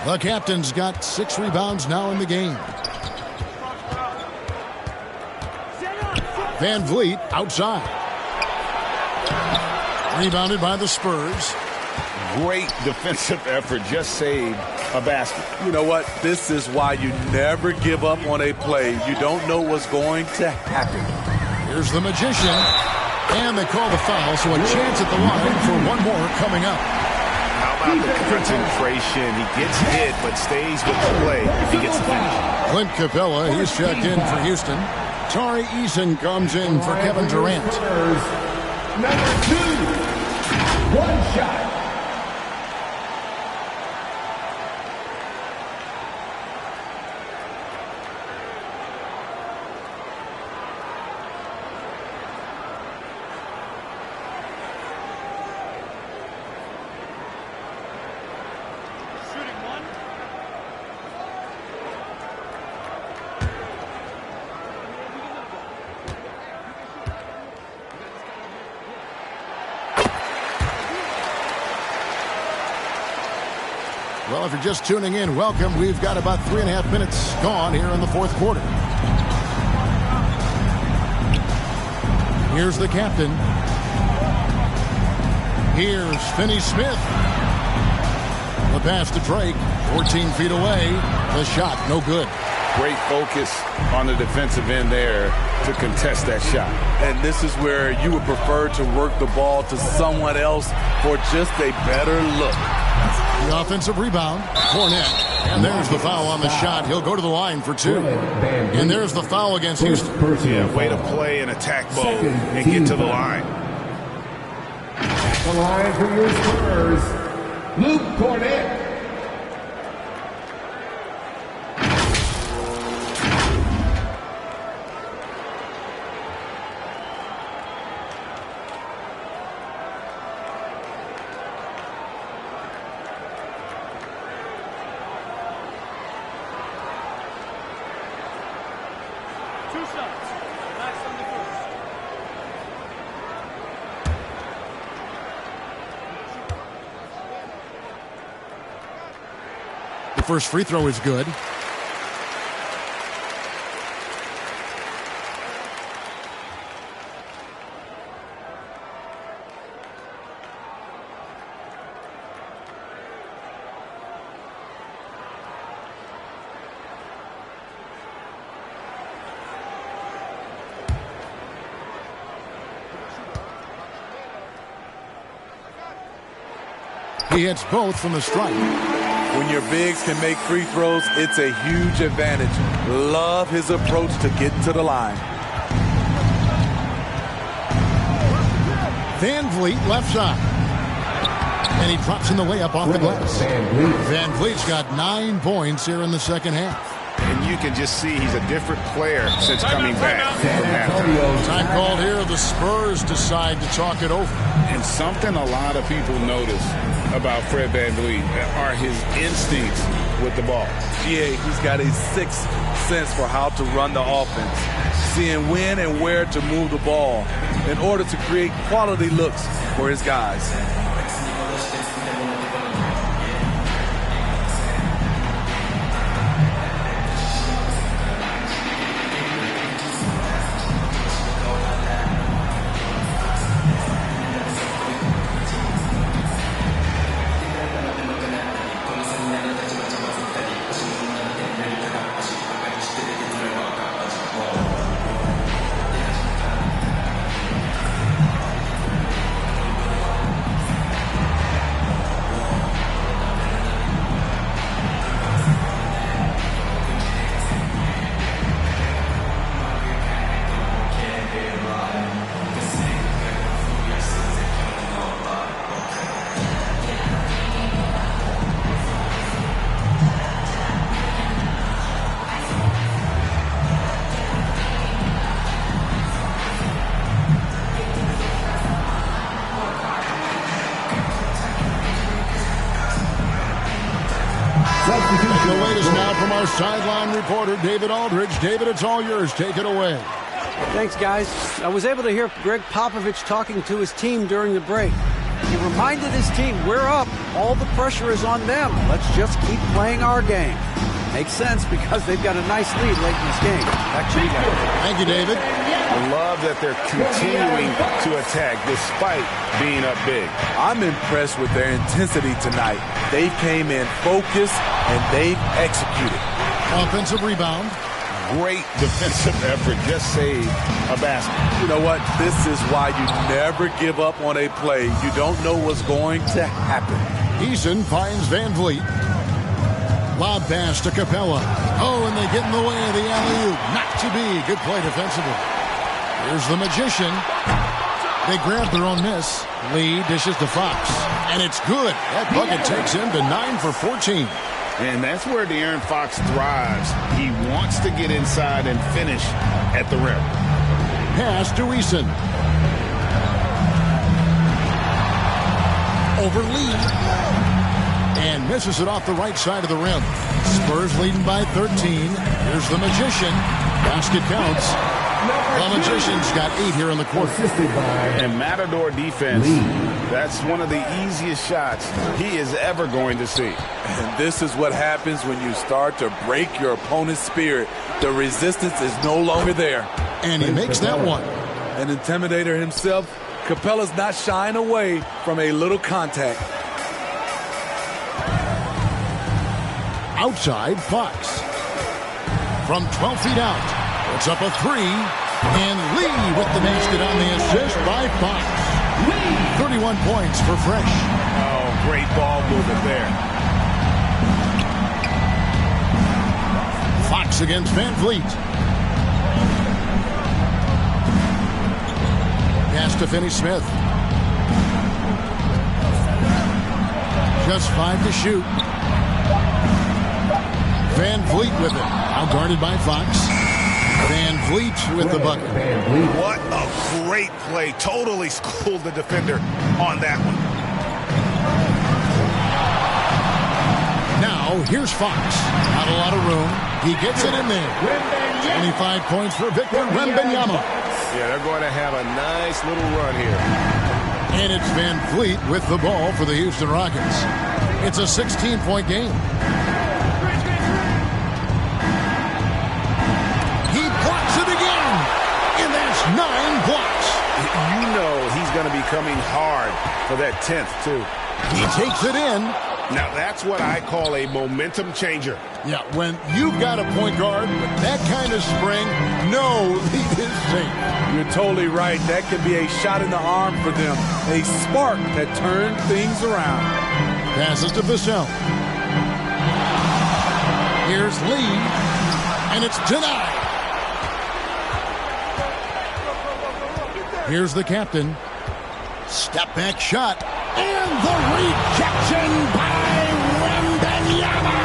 The captain's got 6 rebounds now in the game. Van Vliet outside. Rebounded by the Spurs. Great defensive effort, just saved a basket. You know what? This is why you never give up on a play. You don't know what's going to happen. Here's the Magician. And they call the foul, so a chance at the line for one more coming up. How about the concentration? He gets hit, but stays with the play. He gets the finish. Clint Capella, he's checked in for Houston. Tari Eason comes in for Kevin Durant. Number 2, one shot. Well, if you're just tuning in, welcome. We've got about 3.5 minutes gone here in the fourth quarter. Here's the captain. Here's Finney Smith. The pass to Drake, 14 feet away. The shot, no good. Great focus on the defensive end there to contest that shot. And this is where you would prefer to work the ball to someone else for just a better look. The offensive rebound, Cornette. And there's the foul on the shot. He'll go to the line for 2. And there's the foul against Houston. Yeah, way to play and attack mode and get to the line. At the line for your Spurs, Luke Cornette. The first free throw is good. He hits both from the stripe. When your bigs can make free throws, it's a huge advantage. Love his approach to get to the line. Van Vliet left side. And he drops in the layup off the glass. Van Vliet's got 9 points here in the second half. And you can just see he's a different player since coming back from halftime. Time called here. The Spurs decide to talk it over. And something a lot of people notice about Fred VanVleet are his instincts with the ball. Yeah, he's got a sixth sense for how to run the offense, seeing when and where to move the ball in order to create quality looks for his guys. The latest now from our sideline reporter, David Aldridge. David, it's all yours. Take it away. Thanks, guys. I was able to hear Greg Popovich talking to his team during the break. He reminded his team, we're up. All the pressure is on them. Let's just keep playing our game. Makes sense because they've got a nice lead late in this game. Back to you guys. Thank you, David. I love that they're continuing to attack despite being up big. I'm impressed with their intensity tonight. They came in focused and they've executed. Offensive rebound. Great defensive effort. Just saved a basket. You know what? This is why you never give up on a play. You don't know what's going to happen. Eason finds VanVleet. Lob pass to Capella. Oh, and they get in the way of the alley-oop. Not to be. Good play defensively. Here's the Magician. They grab their own miss. Lee dishes to Fox. And it's good. That bucket takes him to 9 for 14. And that's where De'Aaron Fox thrives. He wants to get inside and finish at the rim. Pass to Eason. Over Lee. And misses it off the right side of the rim. Spurs leading by 13. Here's the Magician. Basket counts. The Magician's got 8 here in the quarter. And Matador defense, that's one of the easiest shots he is ever going to see. And this is what happens when you start to break your opponent's spirit. The resistance is no longer there. And he makes that one. An intimidator himself, Capella's not shying away from a little contact. Outside, Fox. From 12 feet out. It's up a 3. And Lee with the basket on the assist by Fox. 31 points for Fresh. Oh, great ball movement there. Fox against VanVleet. Pass to Finney-Smith. Just 5 to shoot. VanVleet with it. Now guarded by Fox. VanVleet with the bucket. What a great play. Totally schooled the defender on that one. Now, here's Fox. Not a lot of room. He gets it in there. 25 points for Victor Wembanyama. Yeah, they're going to have a nice little run here. And it's VanVleet with the ball for the Houston Rockets. It's a 16-point game. He blocks it again. And that's 9 blocks. You know he's going to be coming hard for that 10th, too. He takes it in. Now, that's what I call a momentum changer. Yeah, when you've got a point guard with that kind of spring, no lead is safe. You're totally right. That could be a shot in the arm for them. A spark that turned things around. Passes to Vassell. Here's Lee, and it's denied. Here's the captain. Step back shot. And the rejection by Wembanyama.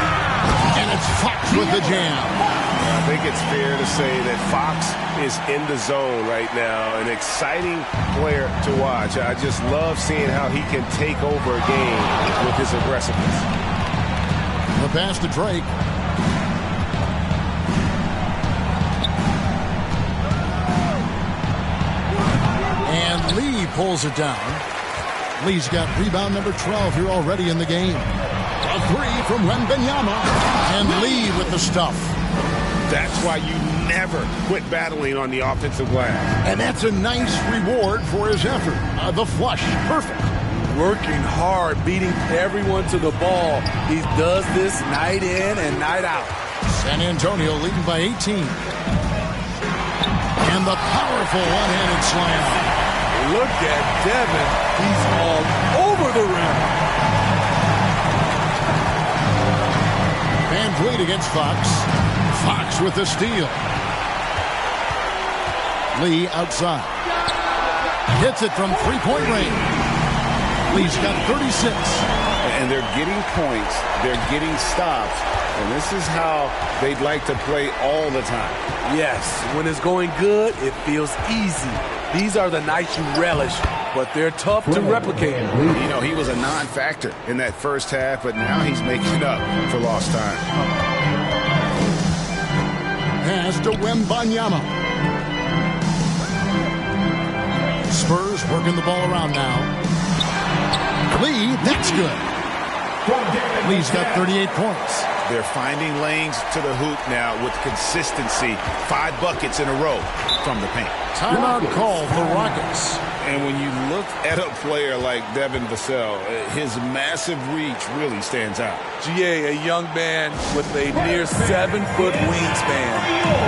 And it's Fox with the jam. think it's fair to say that Fox is in the zone right now. An exciting player to watch. I just love seeing how he can take over a game with his aggressiveness. The pass to Drake. And Lee pulls it down. Lee's got rebound number 12 here already in the game. A three from Wembanyama. And Lee with the stuff. That's why you never quit battling on the offensive glass. And that's a nice reward for his effort. The flush. Perfect. Working hard, beating everyone to the ball. He does this night in and night out. San Antonio leading by 18. And the powerful one-handed slam. Look at Devin. He's all over the rim. Van Vliet against Fox. Fox with the steal. Lee outside. Hits it from three-point range. Lee's got 36. And they're getting points. They're getting stops. And this is how they'd like to play all the time. Yes, when it's going good, it feels easy. These are the nights you relish, but they're tough to replicate. You know, he was a non-factor in that first half, but now he's making up for lost time. Pass to Wembanyama. Spurs working the ball around now. Lee, that's good. Lee's got 38 points. They're finding lanes to the hoop now with consistency. 5 buckets in a row from the paint. Timeout call for Rockets. And when you look at a player like Devin Vassell, his massive reach really stands out. GA, a young man with a near 7-foot wingspan.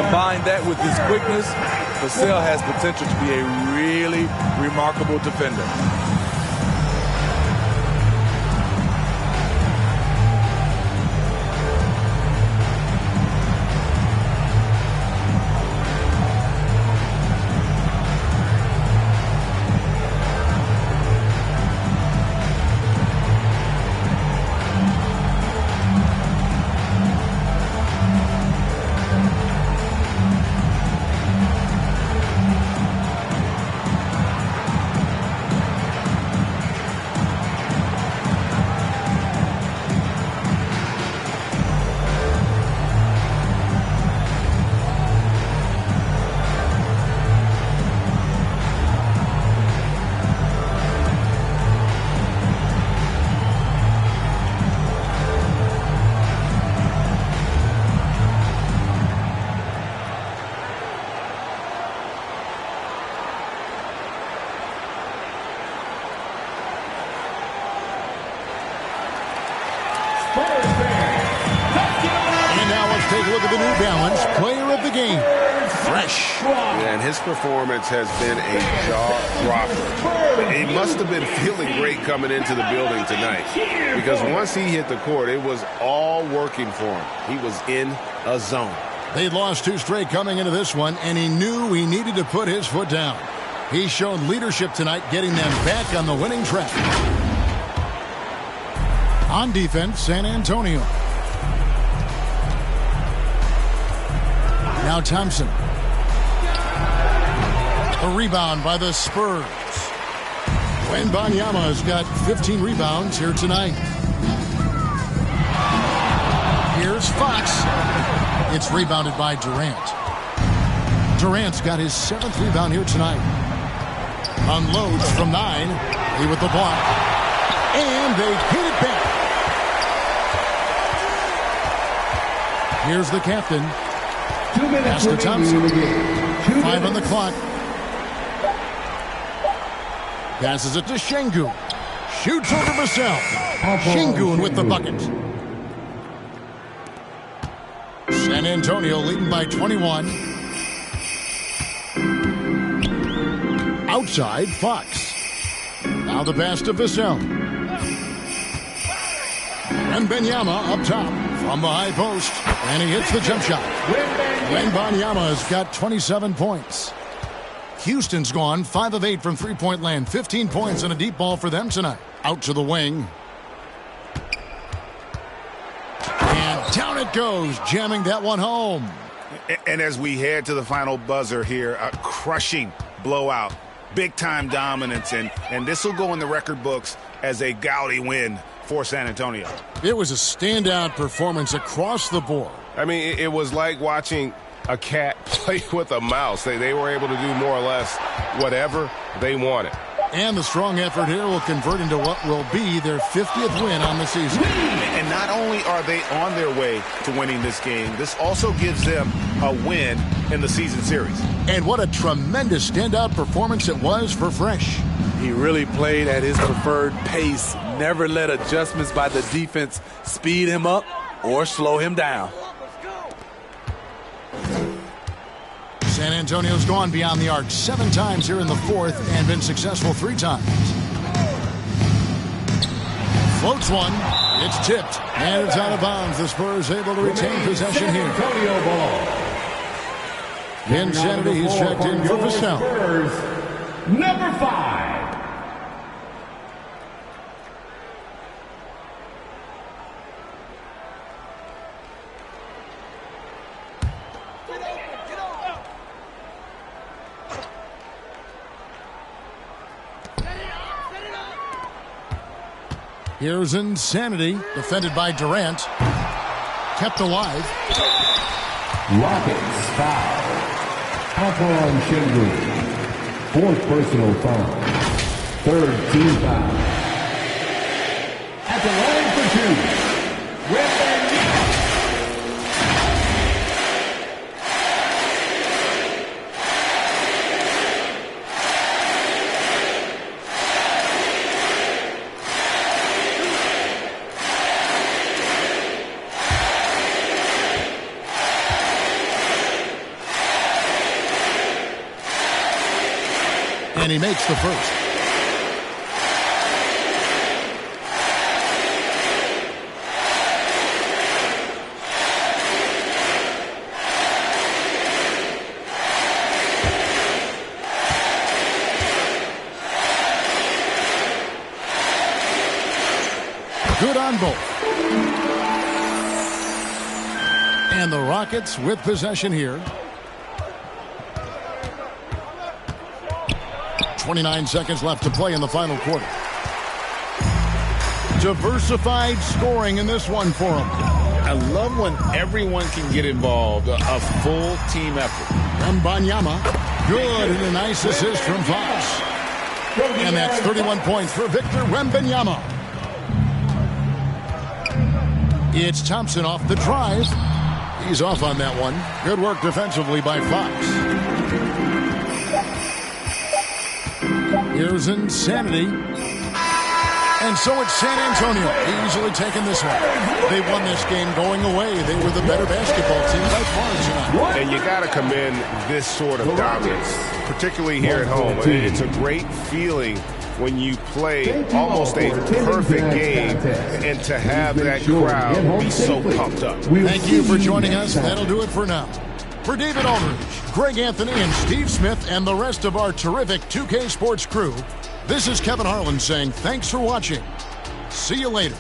Combine that with his quickness, Vassell has potential to be a really remarkable defender. And now let's take a look at the New Balance Player of the Game. Fresh. Yeah, and his performance has been a jaw-dropper. He must have been feeling great coming into the building tonight, because once he hit the court, it was all working for him. He was in a zone. They'd lost 2 straight coming into this one, and he knew he needed to put his foot down. He's shown leadership tonight, getting them back on the winning track. On defense, San Antonio. Now Thompson. A rebound by the Spurs. Wembanyama's got 15 rebounds here tonight. Here's Fox. It's rebounded by Durant. Durant's got his 7th rebound here tonight. Unloads from 9. He with the block. And they hit it back. Here's the captain. 2 minutes Pass to Thompson. 5 on the clock. Passes it to Şengün. Shoots over Vassell. Şengün with the bucket. San Antonio leading by 21. Outside, Fox. Now the pass to Vassell. Wembanyama up top from the high post. And he hits the jump shot. Wembanyama's got 27 points. Houston's gone 5 of 8 from three-point land. 15 points and a deep ball for them tonight. Out to the wing. And down it goes, jamming that one home. And as we head to the final buzzer here, a crushing blowout, big-time dominance, and this will go in the record books as a gaudy win for San Antonio. It was a standout performance across the board. I mean, it was like watching a cat play with a mouse. They were able to do more or less whatever they wanted. And the strong effort here will convert into what will be their 50th win on the season. And not only are they on their way to winning this game, this also gives them a win in the season series. And what a tremendous standout performance it was for Fresh. He really played at his preferred pace, never let adjustments by the defense speed him up or slow him down. San Antonio's gone beyond the arc 7 times here in the fourth and been successful 3 times. Floats one. It's tipped. And it's out of bounds. The Spurs able to retain possession here. Insanity, he's checked in for Hou Sa. Number 5. Here's Insanity, defended by Durant. Kept alive. Rockets foul. Alperen Şengün. 4th personal foul. 3rd team foul. At the line for 2. Wembanyama. And he makes the first. Good on both. And the Rockets with possession here. 29 seconds left to play in the final quarter. Diversified scoring in this one for them. I love when everyone can get involved, a full team effort. Wembanyama, good, and a nice assist from Fox. And that's 31 points for Victor Wembanyama. It's Thompson off the drive. He's off on that one. Good work defensively by Fox. Here's Insanity. And so it's San Antonio easily taking this one. They won this game going away. They were the better basketball team by far tonight. And you got to commend this sort of dominance, particularly here at home. It's a great feeling when you play almost a perfect game and to have that crowd be so pumped up. Thank you for joining us. That'll do it for now. For David Aldridge, Greg Anthony, and Steve Smith, and the rest of our terrific 2K Sports crew, this is Kevin Harlan saying thanks for watching. See you later.